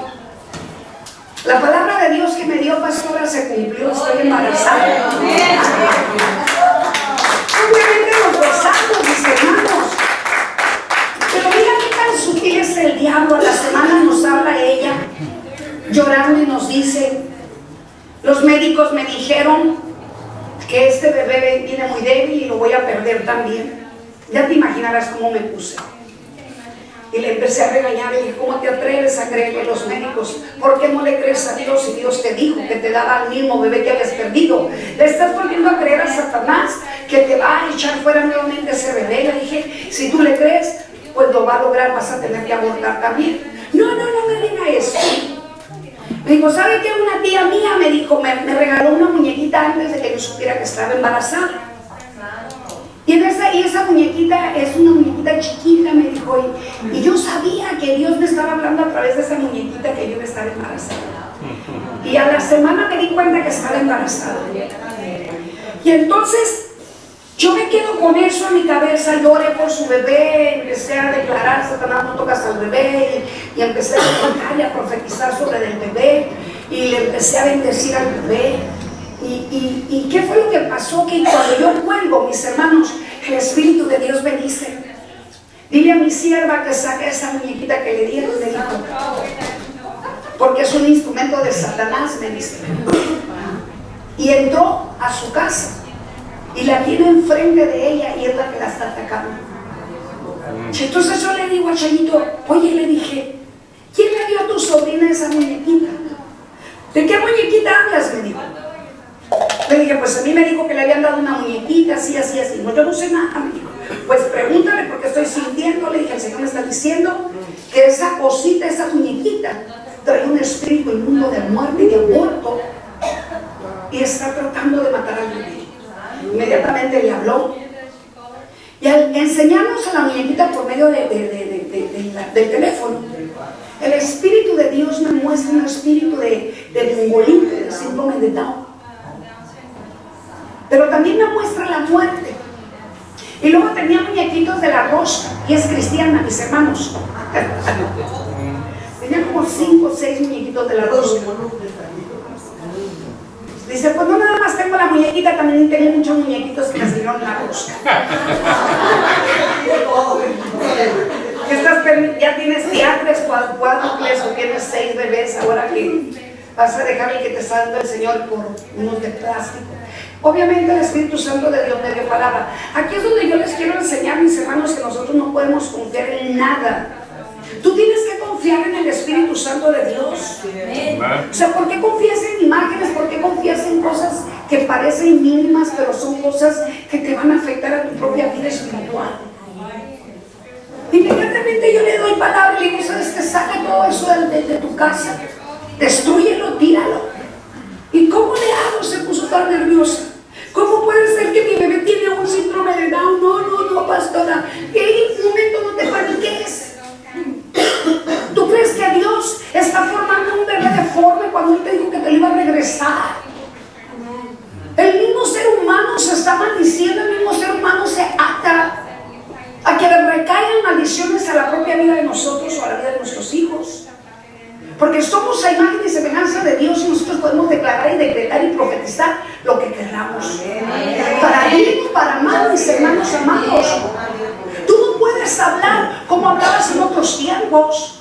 S1: la palabra de Dios que me dio pastora se cumplió, estoy embarazada. Obviamente nos gozamos, mis hermanos. Pero mira qué tan sutil es el diablo. A la semana nos habla ella llorando y nos dice, los médicos me dijeron que este bebé viene muy débil y lo voy a perder también. Ya te imaginarás cómo me puse. Y le empecé a regañar y dije, ¿cómo te atreves a creerle a los médicos? ¿Por qué no le crees a Dios si Dios te dijo que te daba al mismo bebé que habías perdido? Le estás volviendo a creer a Satanás que te va a echar fuera nuevamente ese bebé. Le dije, si tú le crees, pues lo va a lograr, vas a tener que abortar también. No me diga eso. Me dijo, ¿sabe qué? Una tía mía me dijo, me regaló una muñequita antes de que yo supiera que estaba embarazada. Y esa muñequita es una muñequita chiquita, me dijo, y yo sabía que Dios me estaba hablando a través de esa muñequita que yo iba a estar embarazada. Y a la semana me di cuenta que estaba embarazada. Y entonces yo me quedo con eso en mi cabeza, lloré por su bebé, empecé a declarar, Satanás no tocas al bebé, y empecé a declarar y a profetizar sobre el bebé, y le empecé a bendecir al bebé. ¿Y qué fue lo que pasó? Que cuando yo cuelgo, mis hermanos, el Espíritu de Dios me dice, dile a mi sierva que saque esa muñequita que le dieron, me dijo, porque es un instrumento de Satanás, me dice. Y entró a su casa y la tiene enfrente de ella y es la que la está atacando. Entonces yo le digo a Chayito, oye, le dije, ¿quién le dio a tu sobrina esa muñequita? ¿De qué muñequita hablas? Me dijo. Le dije, pues a mí me dijo que le habían dado una muñequita, así, así, así. No, yo no sé nada, me dijo. Pues pregúntale porque estoy sintiendo. Le dije, el Señor me está diciendo que esa cosita, esa muñequita, trae un espíritu inmundo de muerte y de aborto y está tratando de matar al bebé. Inmediatamente le habló y al enseñarnos a la muñequita por medio del teléfono, el Espíritu de Dios me muestra un espíritu de mongolito, de síndrome de Down, pero también me muestra la muerte. Y luego tenía muñequitos de la rosca, y es cristiana, mis hermanos. Tenía como 5 o 6 muñequitos de la rosca. Dice, pues no nada más tengo la muñequita, también tengo muchos muñequitos que me salieron la rosca. Ya tienes diatres, cuádruples, o tienes 6 bebés, ahora que vas a dejar el que te está dando el Señor por unos de plástico. Obviamente el Espíritu Santo de Dios me dio palabra. Aquí es donde yo les quiero enseñar, mis hermanos, que nosotros no podemos confiar en nada. Tú tienes que confiar en el Espíritu Santo de Dios. O sea, ¿por qué confías en imágenes? ¿Por qué confías en cosas que parecen mínimas, pero son cosas que te van a afectar a tu propia vida espiritual? Inmediatamente yo le doy palabra y le digo, ¿sabes qué? Saca todo eso de tu casa, destrúyelo, tíralo. ¿Y cómo le hago? Se puso tan nerviosa. ¿Cómo puede ser que mi bebé tiene un síndrome de Down? No, pastora. En un momento no te paniques. ¿Tú crees que Dios está formando un bebé deforme cuando Él te dijo que te lo iba a regresar? El mismo ser humano se está maldiciendo, el mismo ser humano se ata a que le recaigan maldiciones a la propia vida de nosotros o a la vida de nuestros hijos. Porque somos a imagen y semejanza de Dios y nosotros podemos declarar y decretar y profetizar lo que queramos. Para bien o para mal, mis hermanos amados. Tú no puedes hablar como hablabas en otros tiempos.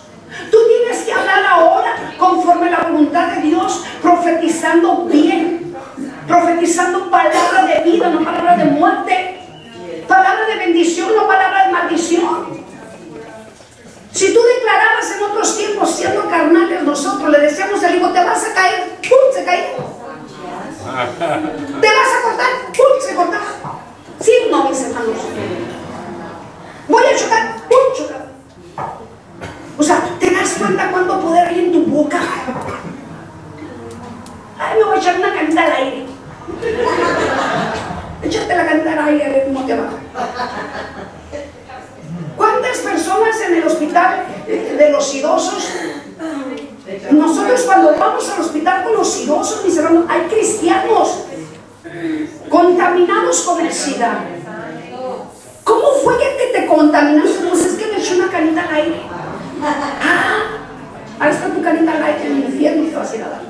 S1: Tú tienes que hablar ahora conforme a la voluntad de Dios, profetizando bien, profetizando palabra de vida, no palabra de muerte, palabra de bendición, no palabra de maldición. Si tú declarabas en otros tiempos, siendo carnales, nosotros le decíamos al hijo, te vas a caer, ¡pum! Se caía. Te vas a cortar, ¡pum! Se cortaba. ¿Sí o no, mis hermanos? Voy a chocar, ¡pum! Chocar. O sea, ¿te das cuenta cuánto poder hay en tu boca? Ay, me voy a echar una canita al aire. Échate la canita al aire a ver cómo te va. ¿Cuántas personas en el hospital de los idosos? Nosotros cuando vamos al hospital con los idosos, mis hermanos, hay cristianos contaminados con el SIDA. ¿Cómo fue que te contaminaste? Pues es que me eché una canita al aire. Ahí está tu canita al aire en el infierno y te vas a ir a dar.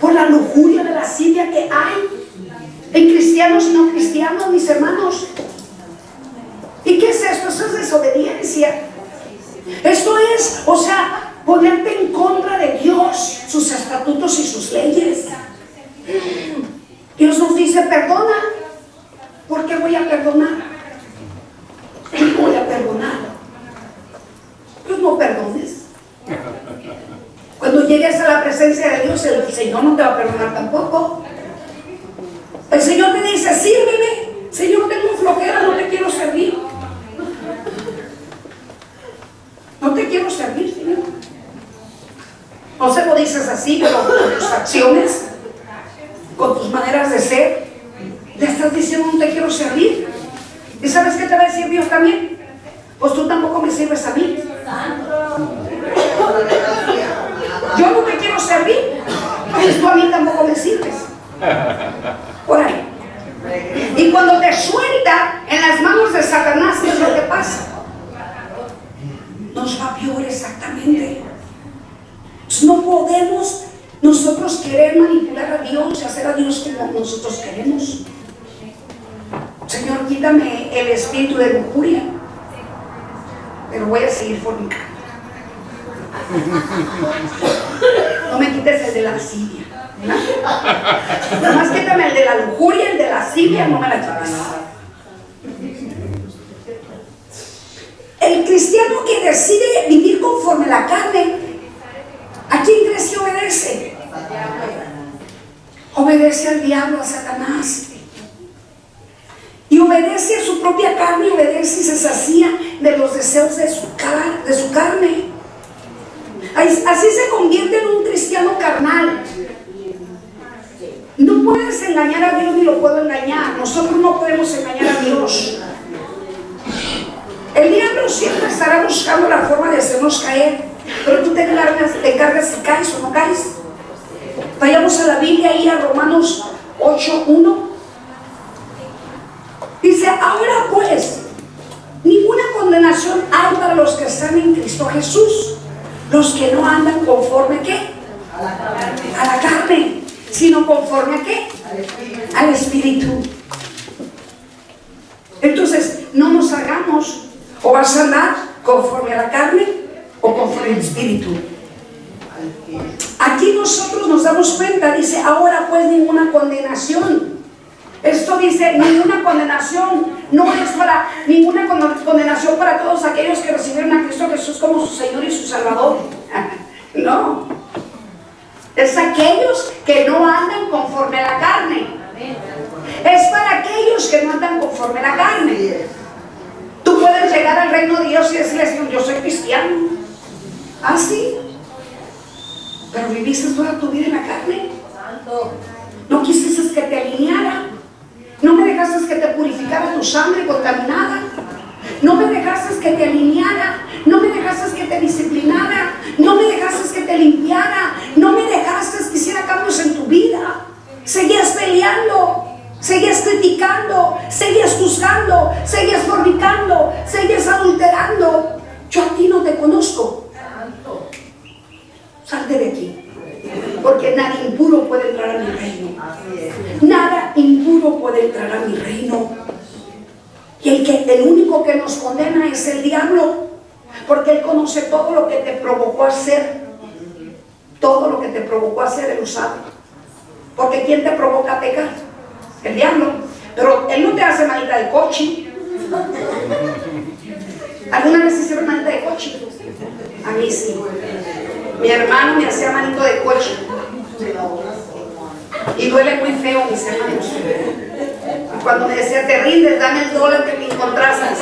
S1: Por la lujuria de la lascivia que hay en cristianos y no cristianos, mis hermanos. ¿Y qué es esto? Esto es desobediencia. Esto es, o sea, ponerte en contra de Dios, sus estatutos y sus leyes. Dios nos dice, perdona. ¿Por qué voy a perdonar? ¿Qué voy a perdonar? Pues no perdones. Cuando llegues a la presencia de Dios, el Señor no te va a perdonar tampoco. El Señor te dice, sírveme. Señor, tengo flojera, no te quiero servir. No te quiero servir, Señor. No se lo dices así, pero con tus acciones, con tus maneras de ser, le estás diciendo, no te quiero servir. ¿Y sabes qué te va a decir Dios también? Pues tú tampoco me sirves a mí. Yo no te quiero servir, pues tú a mí tampoco me sirves. Por ahí. Y cuando te suelta en las manos de Satanás, ¿qué es lo que pasa? Nos va peor exactamente. No podemos nosotros querer manipular a Dios y hacer a Dios como nosotros queremos. Señor, quítame el espíritu de lujuria, pero voy a seguir fornicando. No me quites el de la lascivia. Nada más quítame el de la lujuria, el de la lascivia, no me la quites. cristiano que decide vivir conforme a la carne, ¿a quién crees que obedece? Obedece al diablo, a Satanás. Y obedece a su propia carne, obedece y se sacía de los deseos de su carne. Así se convierte en un cristiano carnal. No puedes engañar a Dios ni lo puedo engañar. Nosotros no podemos engañar a Dios. El diablo siempre estará buscando la forma de hacernos caer, pero tú te encargas si caes o no caes. Vayamos a la Biblia ahí a Romanos 8:1. Dice: ahora pues, ninguna condenación hay para los que están en Cristo Jesús, los que no andan conforme ¿qué? A la carne, sino conforme a ¿qué? Al Espíritu. Entonces, no nos hagamos, o vas a andar conforme a la carne o conforme al Espíritu. Aquí nosotros nos damos cuenta, dice: ahora pues ninguna condenación. Esto dice ninguna condenación, no es para ninguna condenación para todos aquellos que recibieron a Cristo Jesús como su Señor y su Salvador. No, es aquellos que no andan conforme a la carne. Es para aquellos que no andan conforme a la carne. Tú puedes llegar al reino de Dios y decirle: Señor, yo soy cristiano. ¿Ah, sí? Pero viviste toda tu vida en la carne. No quisiste que te alineara. No me dejaste que te purificara tu sangre contaminada. No me dejaste que te alineara. No me dejaste que te disciplinara. No me dejaste que te limpiara. No me dejaste que hiciera cambios en tu vida. Seguías peleando, seguías criticando, seguías juzgando, seguías fornicando, seguías adulterando. Yo a ti no te conozco. Salte de aquí. Porque nada impuro puede entrar a mi reino. Nada impuro puede entrar a mi reino. Y el único que nos condena es el diablo. Porque él conoce todo lo que te provocó a hacer. Todo lo que te provocó a hacer, él lo sabe. Porque ¿quién te provoca a pecar? El diablo. Pero él no te hace manita de coche. ¿Alguna vez hicieron manita de coche? A mí sí. Mi hermano me hacía manito de coche. Y duele muy feo, mis hermanos. Y cuando me decía: te rindes, dame el dólar que me encontraste.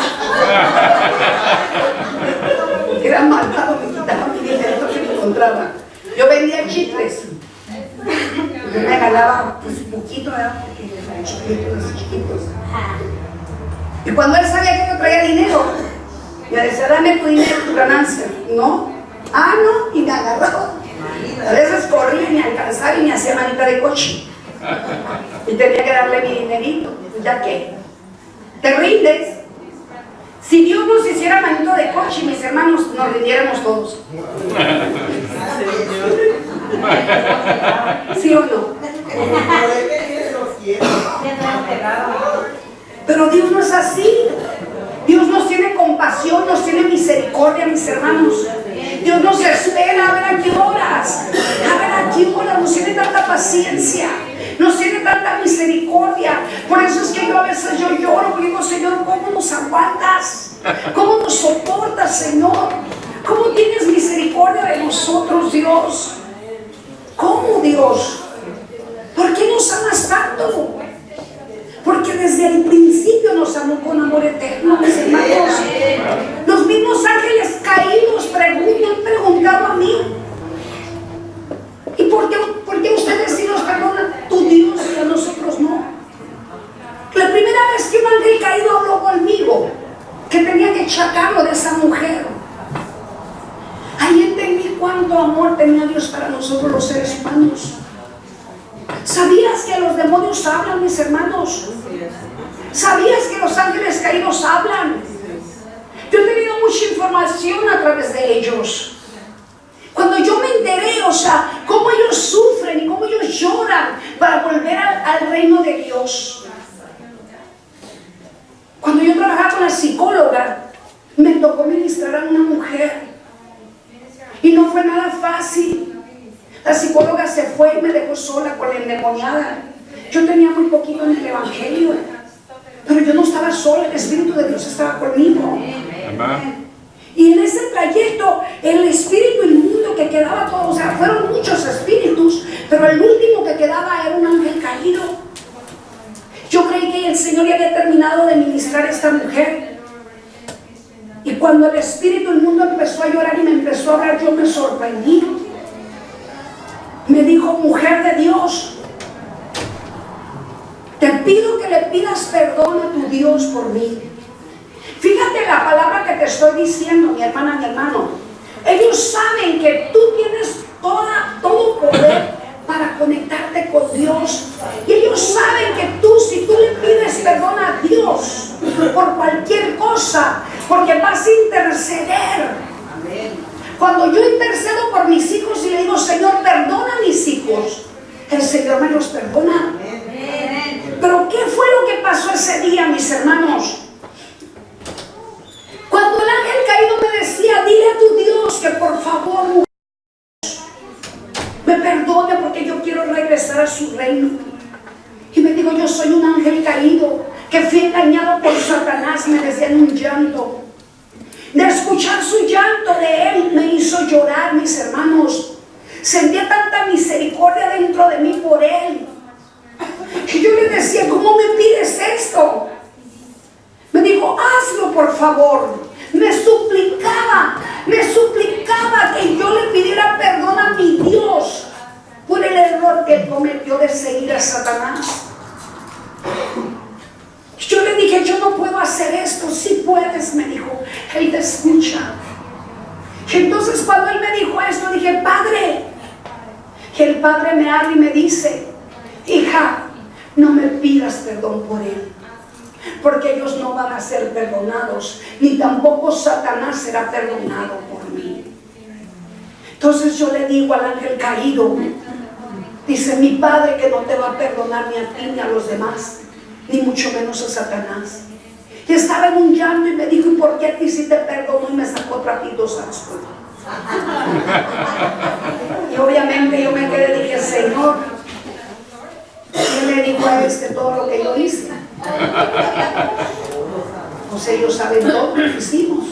S1: Era malvado, me quitaba mi dinero que me encontraba. Yo vendía chicles. Yo me ganaba pues un poquito, ¿verdad? Porque chiquitos. Y cuando él sabía que yo traía dinero, me decía: dame tu dinero, tu ganancia. No. Ah, no, y me agarraba. A veces corría y me alcanzaba y me hacía manita de coche. Y tenía que darle mi dinerito. ¿Ya qué? ¿Te rindes? Si Dios nos hiciera manito de coche, mis hermanos, nos rindiéramos todos. ¿Sí o no? Pero Dios no es así. Dios nos tiene compasión, nos tiene misericordia, mis hermanos. Dios nos espera a ver a qué horas. A ver a qué horas. Nos tiene tanta paciencia. Nos tiene tanta misericordia. Por eso es que yo a veces lloro. Digo: Señor, ¿cómo nos aguantas? ¿Cómo nos soportas, Señor? ¿Cómo tienes misericordia de nosotros, Dios? ¿Cómo, Dios? ¿Por qué nos amas tanto? Porque desde el principio nos amó con amor eterno, mis hermanos. Los mismos ángeles caídos me han preguntado a mí: ¿y por qué ustedes sí nos perdonan, tu Dios, y a nosotros no? La primera vez que un ángel caído habló conmigo, que tenía que sacarlo de esa mujer, ahí entendí cuánto amor tenía Dios para nosotros los seres humanos. ¿Sabías que los demonios hablan, mis hermanos? ¿Sabías que los ángeles caídos hablan? Yo he tenido mucha información a través de ellos. Cuando yo me enteré, o sea, cómo ellos sufren y cómo ellos lloran para volver al reino de Dios. Cuando yo trabajaba con la psicóloga, me tocó ministrar a una mujer. Y no fue nada fácil. La psicóloga se fue y me dejó sola con la endemoniada. Yo tenía muy poquito en el evangelio, pero yo no estaba sola, el Espíritu de Dios estaba conmigo. Y en ese trayecto, el espíritu inmundo que quedaba todo, o sea, fueron muchos espíritus, pero el último que quedaba era un ángel caído. Yo creí que el Señor ya había terminado de ministrar a esta mujer. Y cuando el espíritu inmundo empezó a llorar y me empezó a hablar, yo me sorprendí. Me dijo: mujer de Dios, te pido que le pidas perdón a tu Dios por mí. Fíjate la palabra que te estoy diciendo, mi hermana, mi hermano. Ellos saben que tú tienes todo poder para conectarte con Dios. Y ellos saben que tú, si tú le pides perdón a Dios por cualquier cosa, porque vas a interceder. Cuando yo intercedo por mis hijos y le digo: Señor, perdona a mis hijos, el Señor me los perdona. Pero ¿qué fue lo que pasó ese día, mis hermanos? Cuando el ángel caído me decía: dile a tu Dios que por favor me perdone, porque yo quiero regresar a su reino. Y me dijo: yo soy un ángel caído que fui engañado por Satanás. Me decía en un llanto. De escuchar su llanto de él me hizo llorar, mis hermanos. Sentía tanta misericordia dentro de mí por él. Y yo le decía: ¿cómo me pides esto? Me dijo: hazlo por favor. Me suplicaba que yo le pidiera perdón a mi Dios por el error que él cometió de seguir a Satanás. Yo le dije: yo no puedo hacer esto. Sí puedes, me dijo. Él te escucha. Y entonces cuando él me dijo esto, dije: Padre. Y el Padre me habla y me dice: hija, no me pidas perdón por él, porque ellos no van a ser perdonados, ni tampoco Satanás será perdonado por mí. Entonces yo le digo al ángel caído, dice: mi Padre que no te va a perdonar ni a ti ni a los demás, ni mucho menos a Satanás. Y estaba en un llanto y me dijo: ¿y por qué a ti sí te perdonó? Y me sacó trapitos al suelo. Y obviamente yo me quedé y dije: Señor, ¿quién le dijo a todo lo que yo hice? Pues ellos saben todo lo que hicimos.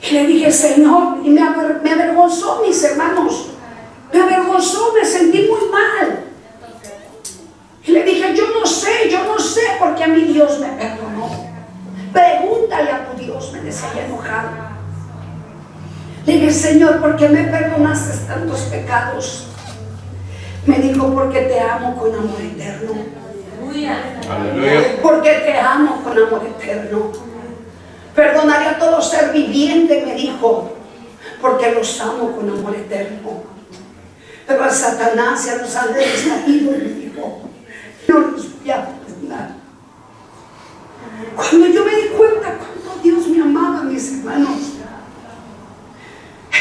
S1: Y le dije: Señor, y me avergonzó, mis hermanos. Me avergonzó, me sentí muy mal. Y le dije: yo no sé por qué a mi Dios me perdonó. Pregúntale a tu Dios, me decía enojado. Le dije: Señor, ¿por qué me perdonaste tantos pecados? Me dijo: porque te amo con amor eterno. Aleluya. Porque te amo con amor eterno. Perdonaré a todo ser viviente, me dijo, porque los amo con amor eterno. Pero a Satanás y a los ángeles caídos, me dijo: no los voy a perdonar. Cuando yo me di cuenta cuánto Dios me amaba, mis hermanos,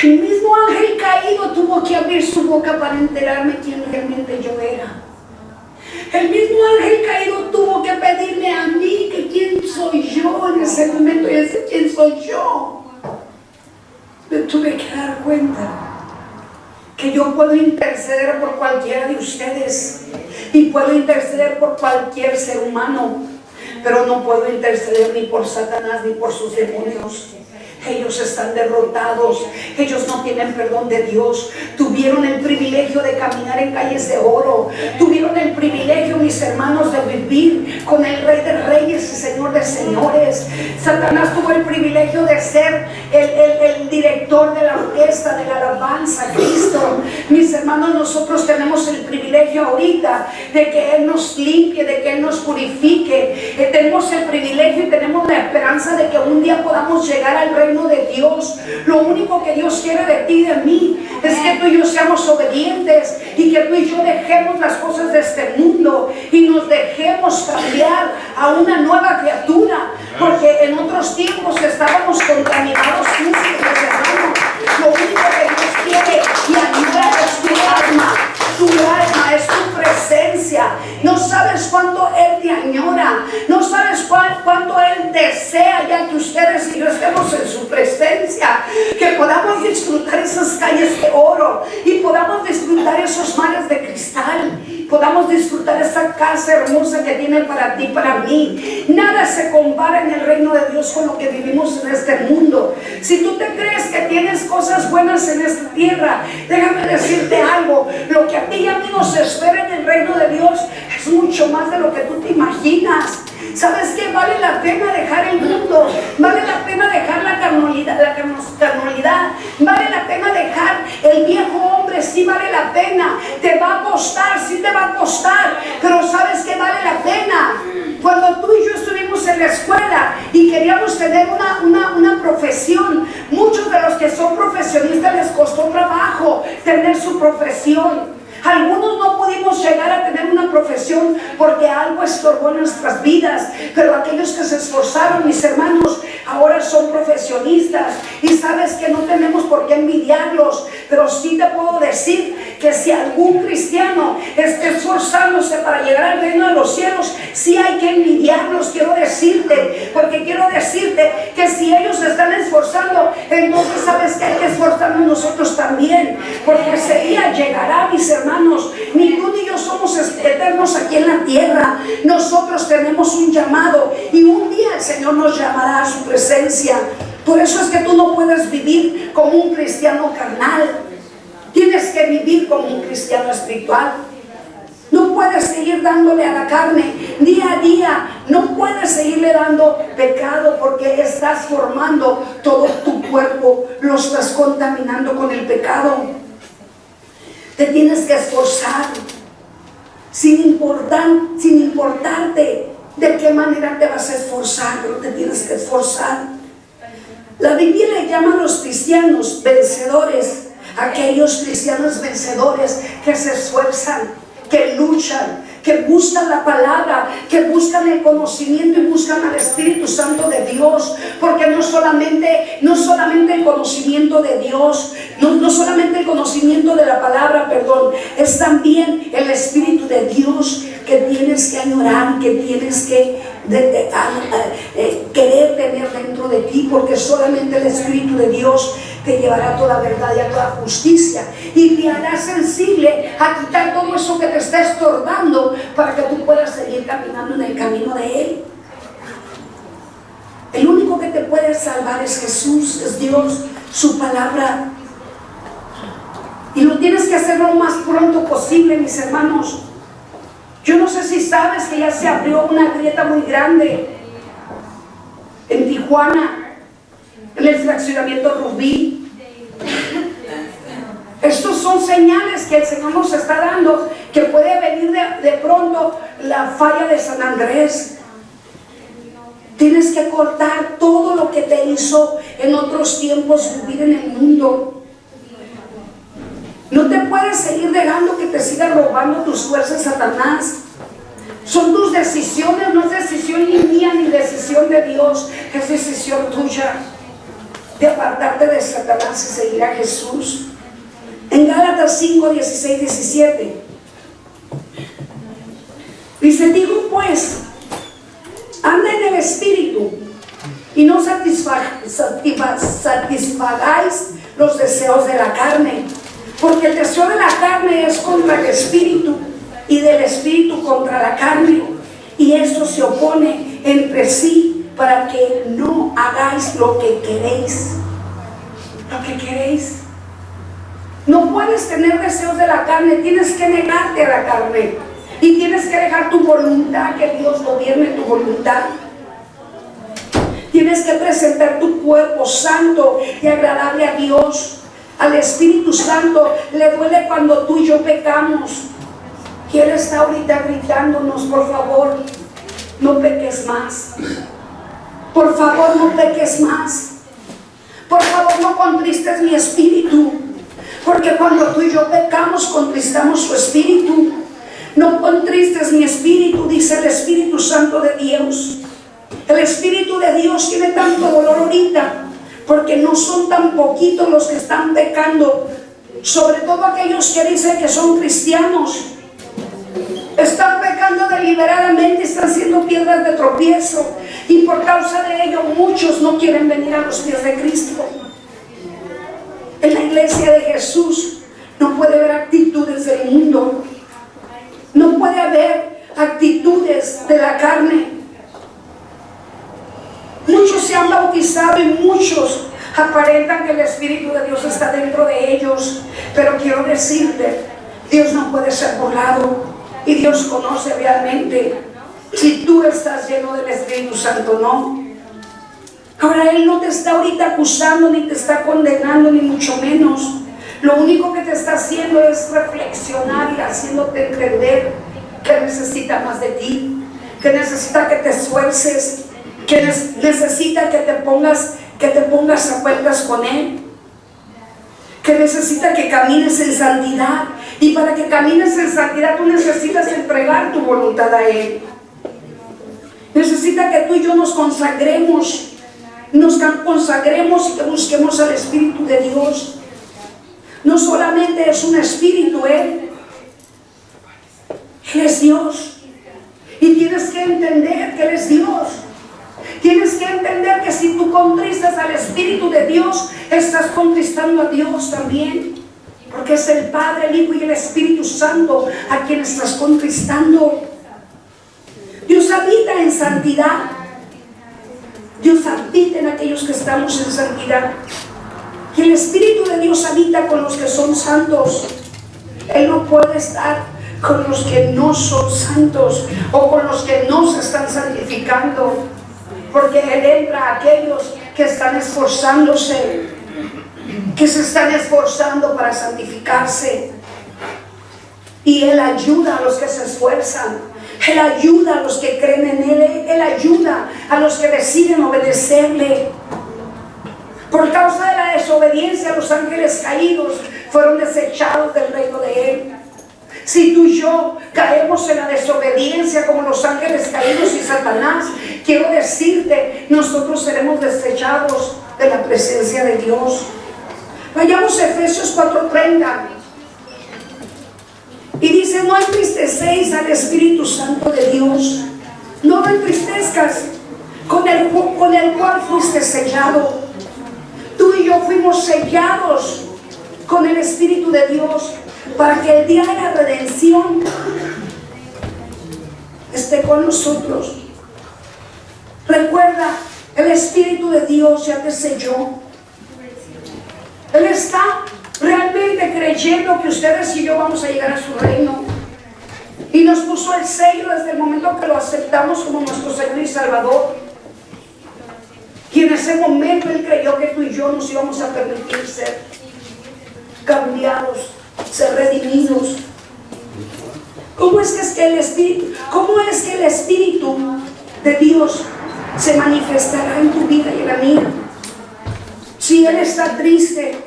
S1: el mismo ángel caído tuvo que abrir su boca para enterarme quién realmente yo era. El mismo ángel caído tuvo que pedirme a mí que quién soy yo en ese momento. Y ese quién soy yo. Me tuve que dar cuenta que yo puedo interceder por cualquiera de ustedes y puedo interceder por cualquier ser humano, pero no puedo interceder ni por Satanás ni por sus demonios. Ellos están derrotados, ellos no tienen perdón de Dios. Tuvieron el privilegio de caminar en calles de oro, tuvieron el privilegio, mis hermanos, de vivir con el Rey de Reyes y Señor de Señores. Satanás tuvo el privilegio de ser el director de la orquesta, de la alabanza a Cristo. Mis hermanos, nosotros tenemos el privilegio ahorita de que Él nos limpie, de que Él nos purifique. Tenemos el privilegio y tenemos la esperanza de que un día podamos llegar al reino de Dios. Lo único que Dios quiere de ti y de mí es que tú y yo seamos obedientes y que tú y yo dejemos las cosas de este mundo y nos dejemos cambiar a una nueva criatura, porque en otros tiempos estábamos contaminados físicos, hermanos. Lo único que Dios quiere y añora es tu alma. Tu alma es tu presencia. No sabes cuánto Él te añora, no sabes cuánto Él desea ya que ustedes y yo estemos en su presencia, que podamos disfrutar esas calles de oro y podamos disfrutar esos mares de cristal, podamos disfrutar esa casa hermosa que tiene para ti, para mí. Nada se compara en el reino de Dios con lo que vivimos en este mundo. Si tú te crees que tienes cosas buenas en esta tierra, déjame decirte algo. Lo que a ti y a mí nos espera en el reino de Dios es mucho más de lo que tú te imaginas. ¿Sabes qué? Vale la pena dejar el mundo, vale la pena dejar la carnalidad, vale la pena dejar el viejo hombre, sí vale la pena. Te va a costar, sí te va a costar, pero ¿sabes qué vale la pena? Cuando tú y yo estuvimos en la escuela y queríamos tener una profesión, muchos de los que son profesionistas les costó trabajo tener su profesión. Algunos no pudimos llegar a tener una profesión porque algo estorbó en nuestras vidas, pero aquellos que se esforzaron, mis hermanos, ahora son profesionistas. Y sabes que no tenemos por qué envidiarlos, pero sí te puedo decir que si algún cristiano está esforzándose para llegar al reino de los cielos, sí hay que envidiarlos, quiero decirte, porque quiero decirte que si ellos se están esforzando, entonces sabes que hay que esforzarnos nosotros también, porque ese día llegará, mis hermanos. Ni tú ni yo somos eternos aquí en la tierra. Nosotros tenemos un llamado y un día el Señor nos llamará a su presencia. Por eso es que tú no puedes vivir como un cristiano carnal. Tienes que vivir como un cristiano espiritual. No puedes seguir dándole a la carne día a día. No puedes seguirle dando pecado porque estás formando todo tu cuerpo. Lo estás contaminando con el pecado. Te tienes que esforzar sin importarte de qué manera te vas a esforzar, pero te tienes que esforzar. La Biblia le llama a los cristianos vencedores, aquellos cristianos vencedores que se esfuerzan, que luchan, que buscan la palabra, que buscan el conocimiento y buscan al Espíritu Santo de Dios, porque no solamente el conocimiento de Dios, no solamente el conocimiento de la palabra, es también el Espíritu de Dios que tienes que añorar, que tienes que querer tener dentro de ti, porque solamente el Espíritu de Dios te llevará a toda verdad y a toda justicia y te hará sensible a quitar todo eso que te está estorbando para que tú puedas seguir caminando en el camino de Él. El único que te puede salvar es Jesús, es Dios, su palabra, y lo tienes que hacer lo más pronto posible, mis hermanos. Yo no sé si sabes que ya se abrió una grieta muy grande en Tijuana, en el fraccionamiento Rubí. Estos son señales que el Señor nos está dando, que puede venir de pronto la falla de San Andrés. Tienes que cortar todo lo que te hizo en otros tiempos vivir en el mundo. No te puedes seguir dejando que te siga robando tus fuerzas, Satanás. Son tus decisiones, no es decisión ni mía ni decisión de Dios, es decisión tuya de apartarte de Satanás y seguir a Jesús. En Gálatas 5, 16, 17 dice: digo pues, anda en el Espíritu y no satisfagáis los deseos de la carne, porque el deseo de la carne es contra el Espíritu y del Espíritu contra la carne, y esto se opone entre sí para que no hagáis lo que queréis. Lo que queréis. No puedes tener deseos de la carne, tienes que negarte a la carne y tienes que dejar tu voluntad, que Dios gobierne tu voluntad. Tienes que presentar tu cuerpo santo y agradable a Dios. Al Espíritu Santo le duele cuando tú y yo pecamos. Y Él está ahorita gritándonos: por favor, no peques más. Por favor, no peques más. Por favor, no contristes mi espíritu. Porque cuando tú y yo pecamos, contristamos su espíritu. No contristes mi espíritu, dice el Espíritu Santo de Dios. El Espíritu de Dios tiene tanto dolor ahorita, porque no son tan poquitos los que están pecando, sobre todo aquellos que dicen que son cristianos. Están pecando deliberadamente, están siendo piedras de tropiezo, y por causa de ello muchos no quieren venir a los pies de Cristo. En la iglesia de Jesús no puede haber actitudes del mundo, no puede haber actitudes de la carne. Muchos se han bautizado y muchos aparentan que el Espíritu de Dios está dentro de ellos, pero quiero decirte, Dios no puede ser burlado y Dios conoce realmente si tú estás lleno del Espíritu Santo o no. Ahora Él no te está ahorita acusando ni te está condenando, ni mucho menos. Lo único que te está haciendo es reflexionar y haciéndote entender que necesita más de ti, que necesita que te esfuerces, que necesita que te pongas a cuentas con Él, que necesita que camines en santidad. Y para que camines en santidad tú necesitas entregar tu voluntad a Él. Necesita que tú y yo nos consagremos y que busquemos al Espíritu de Dios. No solamente es un espíritu Él es Dios. Y tienes que entender que Él es Dios. Tienes que entender que si tú contristas al Espíritu de Dios, estás contristando a Dios también. Porque es el Padre, el Hijo y el Espíritu Santo a quien estás contristando. Dios habita en santidad. Dios habita en aquellos que estamos en santidad. Y el Espíritu de Dios habita con los que son santos. Él no puede estar con los que no son santos o con los que no se están santificando, porque Él entra a aquellos que están esforzándose, que se están esforzando para santificarse, y Él ayuda a los que se esfuerzan. Él ayuda a los que creen en Él. Él ayuda a los que deciden obedecerle. Por causa de la desobediencia, los ángeles caídos fueron desechados del reino de Él. Si tú y yo caemos en la desobediencia como los ángeles caídos y Satanás, quiero decirte, nosotros seremos desechados de la presencia de Dios. Vayamos a Efesios 4:30. Y dice: no entristecéis al Espíritu Santo de Dios. No lo entristezcas, con el cual fuiste sellado. Tú y yo fuimos sellados con el Espíritu de Dios para que el día de la redención esté con nosotros. Recuerda, el Espíritu de Dios ya te selló. Él está realmente creyendo que ustedes y yo vamos a llegar a su reino. Y nos puso el sello desde el momento que lo aceptamos como nuestro Señor y Salvador. Y en ese momento Él creyó que tú y yo nos íbamos a permitir ser cambiados, ser redimidos. ¿Cómo es que el Espíritu de Dios se manifestará en tu vida y en la mía? Si Él está triste,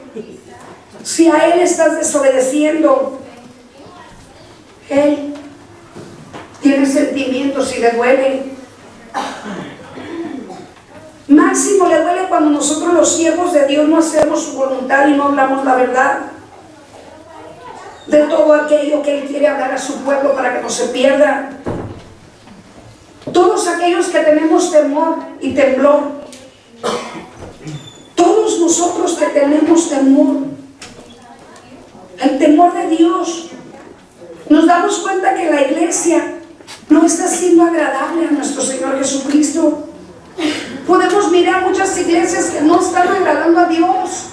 S1: si a Él estás desobedeciendo, Él tiene sentimientos y le duele. Máximo le duele cuando nosotros, los siervos de Dios, no hacemos su voluntad y no hablamos la verdad de todo aquello que Él quiere hablar a su pueblo para que no se pierda. Todos aquellos que tenemos temor y temblor, todos nosotros que tenemos temor, el temor de Dios, nos damos cuenta que la iglesia no está siendo agradable a nuestro Señor Jesucristo. Podemos mirar muchas iglesias que no están agradando a Dios,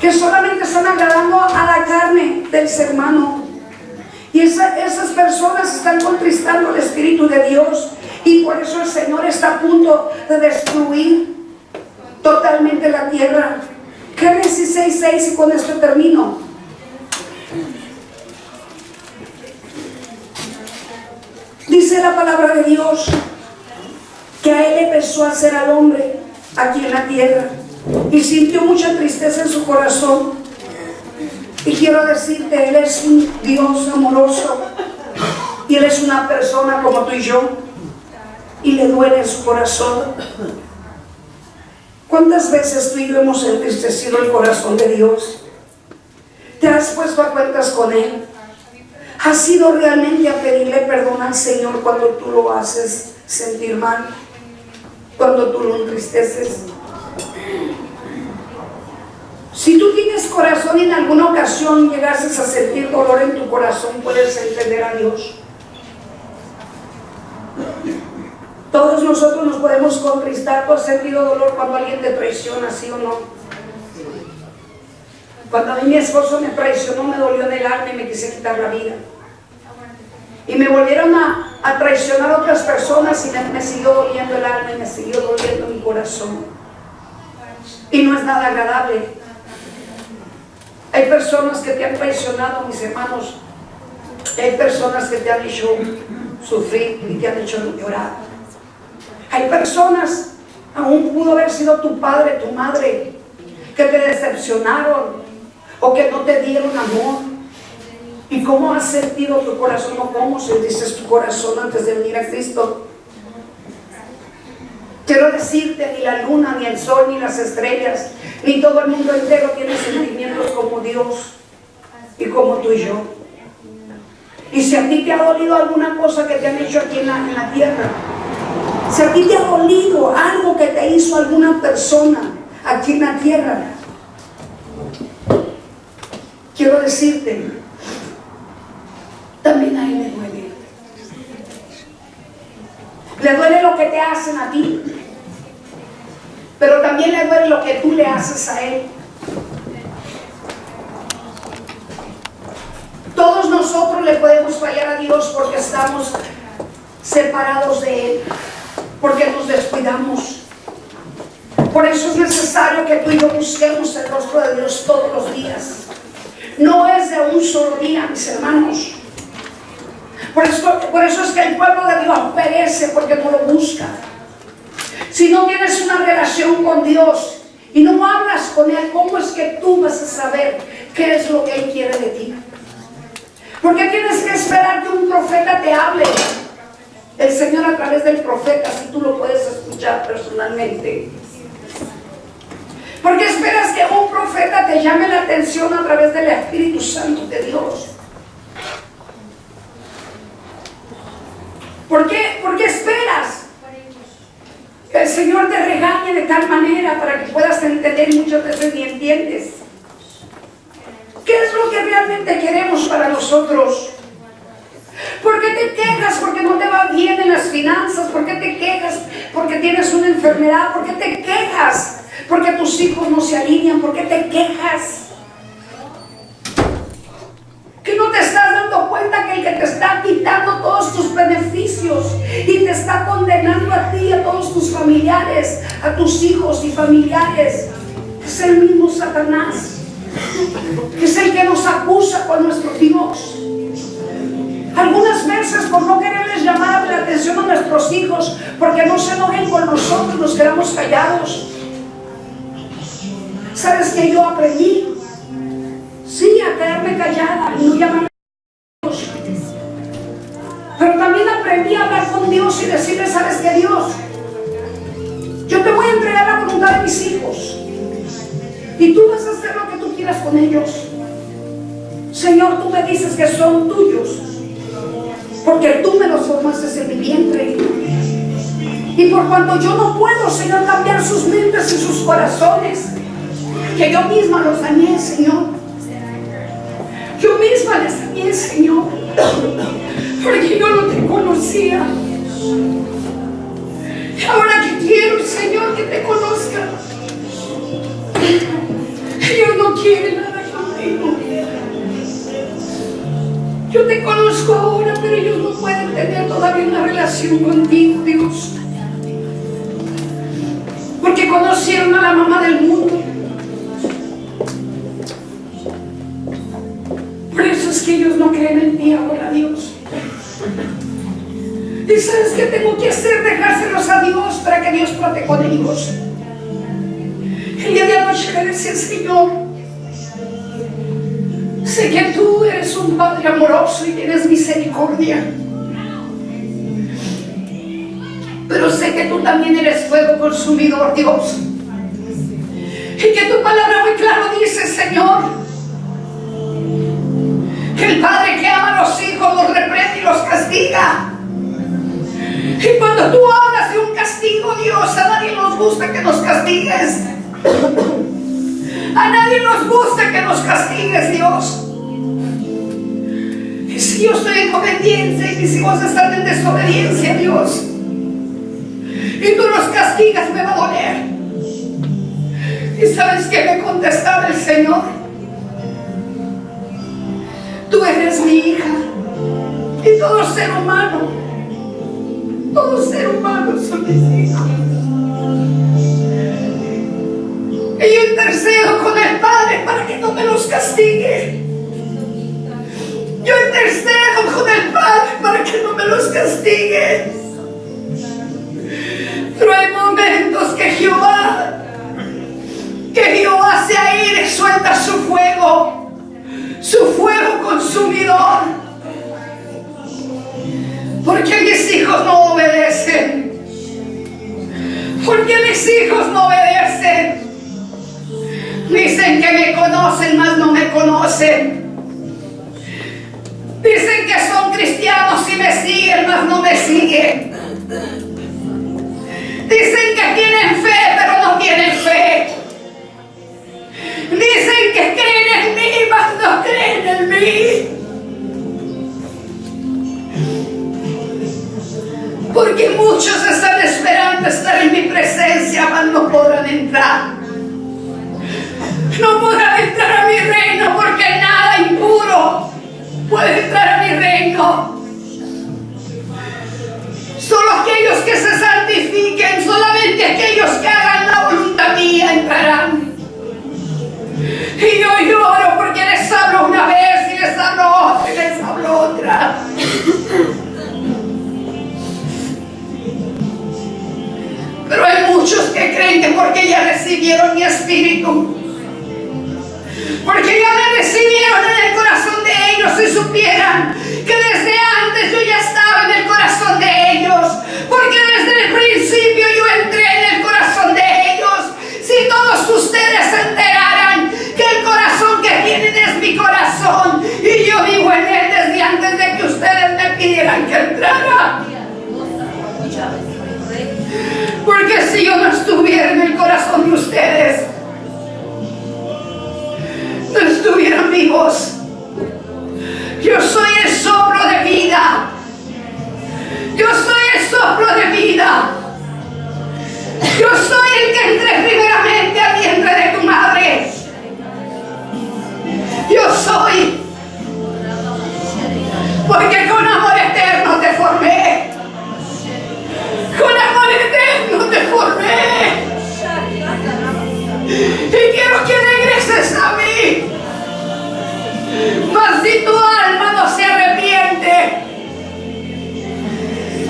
S1: que solamente están agradando a la carne del ser humano. Y esas personas están contristando el Espíritu de Dios. Y por eso el Señor está a punto de destruir totalmente la tierra. Génesis 6:6, y con esto termino. Dice la palabra de Dios que a Él empezó a hacer al hombre aquí en la tierra y sintió mucha tristeza en su corazón. Y quiero decirte, Él es un Dios amoroso y Él es una persona como tú y yo, y le duele en su corazón. ¿Cuántas veces tú y yo hemos entristecido el corazón de Dios? ¿Te has puesto a cuentas con Él? ¿Has ido realmente a pedirle perdón al Señor cuando tú lo haces sentir mal? Cuando tú lo entristeces. Si tú tienes corazón y en alguna ocasión llegases a sentir dolor en tu corazón, puedes entender a Dios. Todos nosotros nos podemos contristar. ¿Tú has sentido dolor cuando alguien te traiciona, sí o no? Cuando a mí mi esposo me traicionó, me dolió en el alma y me quise quitar la vida. Y me volvieron a traicionar otras personas y me siguió doliendo el alma y me siguió doliendo mi corazón. Y no es nada agradable. Hay personas que te han traicionado, mis hermanos. Hay personas que te han hecho sufrir y te han hecho llorar. Hay personas, aún pudo haber sido tu padre, tu madre, que te decepcionaron o que no te dieron amor. ¿Y cómo has sentido tu corazón o cómo sentiste tu corazón antes de venir a Cristo? Quiero decirte, ni la luna, ni el sol, ni las estrellas, ni todo el mundo entero tiene sentimientos como Dios y como tú y yo. Y si a ti te ha dolido alguna cosa que te han hecho aquí en la tierra, si a ti te ha dolido algo que te hizo alguna persona aquí en la tierra, quiero decirte, también a él le duele. Le duele lo que te hacen a ti, pero también le duele lo que tú le haces a él. Todos nosotros le podemos fallar a Dios porque estamos separados de él, porque nos descuidamos. Por eso es necesario que tú y yo busquemos el rostro de Dios todos los días. No es de un solo día, mis hermanos. Por eso es que el pueblo de Dios perece, porque no lo busca. Si no tienes una relación con Dios y no hablas con Él, ¿cómo es que tú vas a saber qué es lo que Él quiere de ti? ¿Por qué tienes que esperar que un profeta te hable? El Señor a través del profeta, si tú lo puedes escuchar personalmente. ¿Por qué esperas que un profeta te llame la atención a través del Espíritu Santo de Dios? ¿Por qué esperas que el Señor te regañe de tal manera para que puedas entender y muchas veces ni entiendes? ¿Qué es lo que realmente queremos para nosotros? ¿Por qué te quejas porque no te va bien en las finanzas? ¿Por qué te quejas porque tienes una enfermedad? ¿Por qué te quejas porque tus hijos no se alinean? ¿Por qué te quejas? ¿Que no te estás dando cuenta que el que te está quitando todos tus beneficios y te está condenando a ti y a todos tus familiares, a tus hijos y familiares, es el mismo Satanás? Que es el que nos acusa con nuestro Dios. Algunas veces, por no quererles llamar la atención a nuestros hijos, porque no se enojen con nosotros, nos quedamos callados. ¿Sabes que yo aprendí? Sí, a quedarme callada y no llamar a Dios. Pero también aprendí a hablar con Dios y decirle: ¿sabes qué, Dios? Yo te voy a entregar la voluntad de mis hijos y tú vas a hacer lo que tú quieras con ellos. Señor, tú me dices que son tuyos, porque tú me los formaste en mi vientre. Y por cuanto yo no puedo, Señor, cambiar sus mentes y sus corazones, que yo misma los dañé, Señor. Yo misma les dañé, Señor, porque yo no te conocía. Y ahora que quiero, Señor, que te conozcan, ellos no quieren nada contigo. Yo te conozco ahora, pero ellos no pueden tener todavía una relación contigo, Dios, porque conocieron a la mamá del mundo. Por eso es que ellos no creen en ti ahora, Dios. ¿Y sabes qué tengo que hacer? Dejárselos a Dios para que Dios trate con ellos. El día de anoche le decía: Señor, sé que tú eres un Padre amoroso y tienes misericordia, pero sé que tú también eres fuego consumidor, Dios, y que tu palabra muy claro dice, Señor, que el Padre que ama a los hijos los reprende y los castiga. Y cuando tú hablas de un castigo, Dios, a nadie nos gusta que nos castigues. A nadie nos gusta que nos castigues, Dios. Y si yo estoy en obediencia y mis hijos están en desobediencia, Dios, y tú los castigas, me va a doler. ¿Y sabes qué me contestaba el Señor? Tú eres mi hija. Y todo ser humano son mis hijos. Y yo intercedo con el Padre para que no me los castigue. Yo intercedo con el Padre para que no me los castigue. Pero hay momentos que Jehová se aire y suelta su fuego consumidor. Porque mis hijos no obedecen. Porque mis hijos no obedecen. Dicen que me conocen, mas no me conocen. Dicen que son cristianos y me siguen, mas no me siguen. Dicen que tienen fe, pero no tienen fe. Dicen que creen en mí, mas no creen en mí. Porque muchos están esperando estar en mi presencia, mas no podrán entrar. No podrán entrar a mi reino, porque nada impuro puede entrar a mi reino. Solo aquellos que se santifiquen, solamente aquellos que hagan la voluntad mía entrarán. Y yo lloro porque les hablo una vez y les hablo otra y les hablo otra. Pero hay muchos que creen que porque ya recibieron mi espíritu, porque ya me recibieron en el corazón de ellos, si supieran que desde antes yo ya estaba en el corazón de ellos, porque desde el principio yo entré en el corazón de ellos. Si todos ustedes se enteraran que el corazón que tienen es mi corazón y yo vivo en él desde antes de que ustedes me pidieran que entrara. Porque si yo no estuviera en el corazón de ustedes, no estuvieran vivos. Yo soy el soplo de vida. Yo soy el soplo de vida. Yo soy el que entré primeramente al vientre de tu madre. Yo soy. Porque con amor eterno te formé. Con amor eterno te formé. Y quiero que regreses a mí. Mas si tu alma no se arrepiente,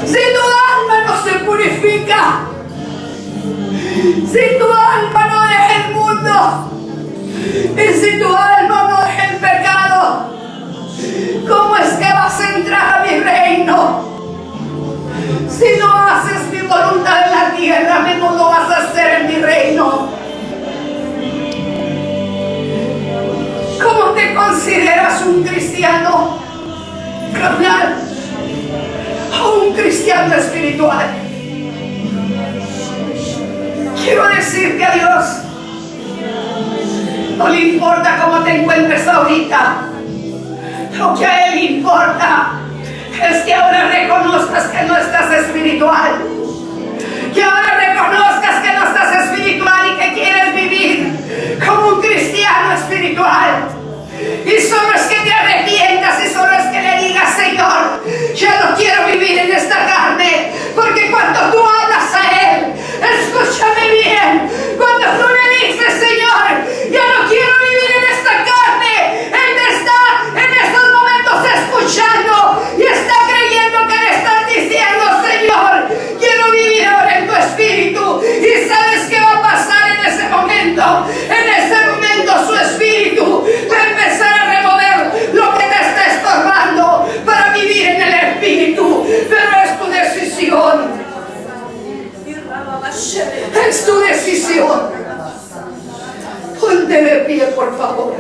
S1: si tu alma no se purifica, si tu alma no deja el mundo, y si tu alma no deja el pecado, ¿cómo es que vas a entrar a mi reino? Si no haces mi voluntad en la tierra, menos lo vas a hacer en mi reino. ¿Cómo te consideras un cristiano carnal o un cristiano espiritual? Quiero decirte a Dios, no le importa cómo te encuentres ahorita. Lo que a Él importa es que ahora reconozcas que no estás espiritual. Que ahora reconozcas que no estás espiritual y que quieres vivir como un cristiano espiritual. Y solo es que te arrepientas y solo es que le digas: Señor, ya no quiero vivir en esta carne. Porque cuando tú hablas a Él, escúchame bien, cuando tú le dices: Señor, ya no quiero vivir en esta carne, Él te está en estos momentos escuchando y está creyendo que le estás diciendo: Señor, quiero vivir ahora en tu espíritu. Y sabes qué va a pasar en ese momento. En ese momento su espíritu va a empezar a remover lo que te está estorbando para vivir en el espíritu. Pero es tu decisión. Es tu decisión. Ponte de pie, por favor.